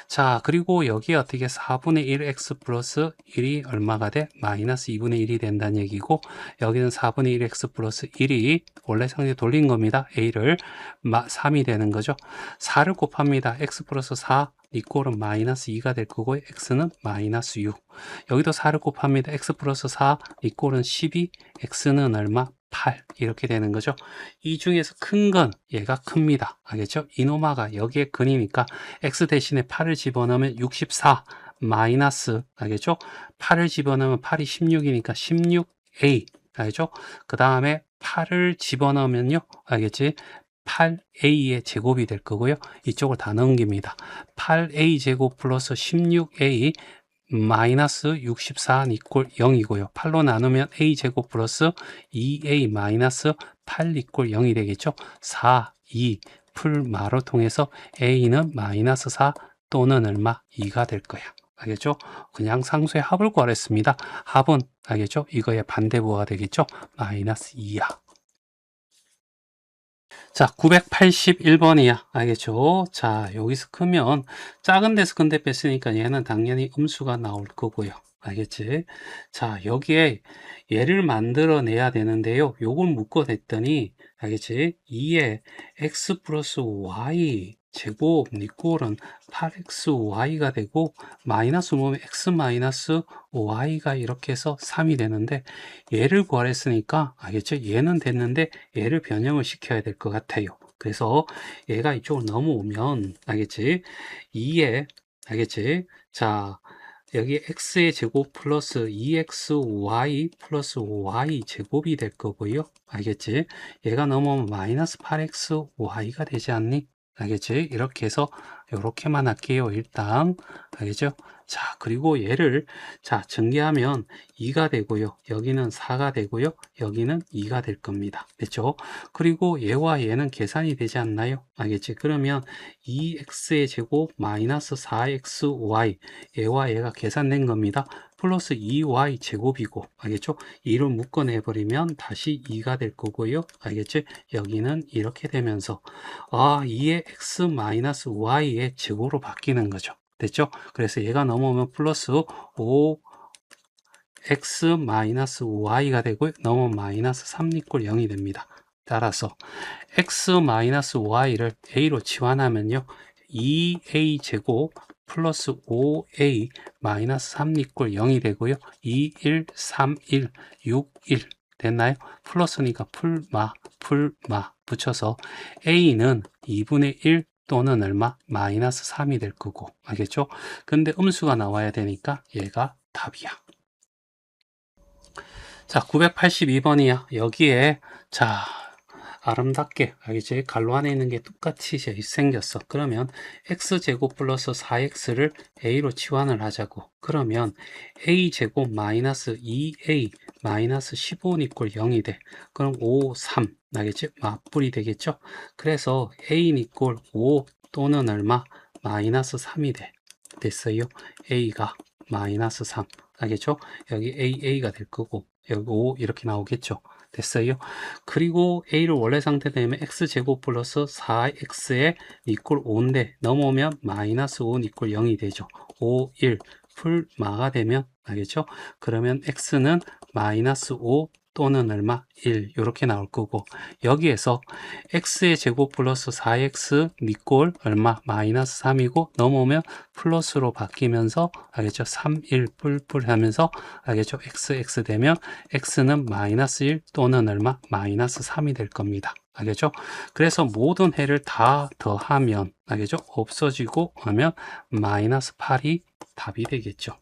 자, 그리고 여기에 어떻게 4분의 1x 플러스 1이 얼마가 돼? 마이너스 2분의 1이 된다는 얘기고 여기는 4분의 1x 플러스 1이 원래 상태 돌린 겁니다. a를 3이 되는 거죠. 4를 곱합니다. x 플러스 4 이꼴은 마이너스 2가 될 거고 x는 마이너스 6. 여기도 4를 곱합니다. x 플러스 4 이꼴은 12, x는 얼마? 8 이렇게 되는 거죠. 이 중에서 큰 건 얘가 큽니다. 알겠죠? 이노마가 여기에 근이니까 x 대신에 8을 집어넣으면 64 마이너스 알겠죠? 8을 집어넣으면 8이 16이니까 16a 알겠죠? 그 다음에 8을 집어넣으면요 알겠지? 8a의 제곱이 될 거고요. 이쪽을 다 넘깁니다. 8a 제곱 플러스 16a 마이너스 64 이꼴 0이고요. 8로 나누면 a 제곱 플러스 2a 마이너스 8 이꼴 0이 되겠죠. 4, 2 풀마로 통해서 a는 마이너스 4 또는 얼마? 2가 될 거야. 알겠죠? 그냥 상수의 합을 구하랬습니다. 합은 알겠죠? 이거의 반대부호가 되겠죠? 마이너스 2야. 자, 981번이야. 알겠죠? 자, 여기서 크면 작은 데서 큰 데 뺐으니까 얘는 당연히 음수가 나올 거고요. 알겠지? 자, 여기에 얘를 만들어내야 되는데요. 요걸 묶어냈더니, 알겠지? 2에 x 플러스 y 제곱 이꼴은 8xy가 되고, 마이너스 놓으면 x 마이너스 y가 이렇게 해서 3이 되는데, 얘를 구하랬으니까, 알겠죠? 얘는 됐는데, 얘를 변형을 시켜야 될 것 같아요. 그래서 얘가 이쪽으로 넘어오면, 알겠지? 2에, 알겠지? 자, 여기 x의 제곱 플러스 2xy 플러스 y 제곱이 될 거고요. 알겠지? 얘가 넘어오면 마이너스 8xy가 되지 않니? 알겠지? 이렇게 해서 이렇게만 할게요. 일단 알겠죠? 자, 그리고 얘를 자 전개하면 2가 되고요. 여기는 4가 되고요. 여기는 2가 될 겁니다. 됐죠? 그리고 얘와 얘는 계산이 되지 않나요? 알겠지? 그러면 2x의 제곱 마이너스 4xy 얘와 얘가 계산된 겁니다. 플러스 2y 제곱이고 알겠죠? 2를 묶어내버리면 다시 2가 될 거고요. 알겠지? 여기는 이렇게 되면서 2의 x 마이너스 y의 제곱으로 바뀌는 거죠. 됐죠? 그래서 얘가 넘어오면 플러스 5 x 마이너스 y가 되고 넘어오면 마이너스 3 이꼴 0이 됩니다. 따라서 x 마이너스 y를 a로 치환하면요. 2a 제곱 플러스 5a 마이너스 3 이꼴 0이 되고요. 2, 1, 3, 1, 6, 1 됐나요? 플러스니까 풀마 붙여서 a는 2분의 1 또는 얼마? 마이너스 3이 될 거고 알겠죠? 근데 음수가 나와야 되니까 얘가 답이야. 자, 982번이야. 여기에 자 아름답게 알겠지? 가로 안에 있는 게 똑같이 생겼어. 그러면 x제곱 플러스 4x를 a로 치환을 하자고. 그러면 a제곱 마이너스 2a 마이너스 15는 이꼴 0이 돼. 그럼 5, 3 알겠지? 맞불이 되겠죠? 그래서 a는 이꼴 5 또는 얼마? 마이너스 3이 돼. 됐어요? a가 마이너스 3 알겠죠? 여기 a가 될 거고 여기 5 이렇게 나오겠죠? 됐어요? 그리고 a를 원래 상태 되면 x제곱 플러스 4x의 이꼴 5인데 넘어오면 마이너스 5는 이꼴 0이 되죠. 5, 1 풀마가 되면 알겠죠? 그러면 x는 마이너스 5 또는 얼마? 1 이렇게 나올 거고 여기에서 x의 제곱 플러스 4x 밑골 얼마? 마이너스 3이고 넘어오면 플러스로 바뀌면서 알겠죠? 3, 1 뿔뿔 하면서 알겠죠? x 되면 x는 마이너스 1 또는 얼마? 마이너스 3이 될 겁니다. 알겠죠? 그래서 모든 해를 다 더하면 알겠죠? 없어지고 하면 마이너스 8이 답이 되겠죠.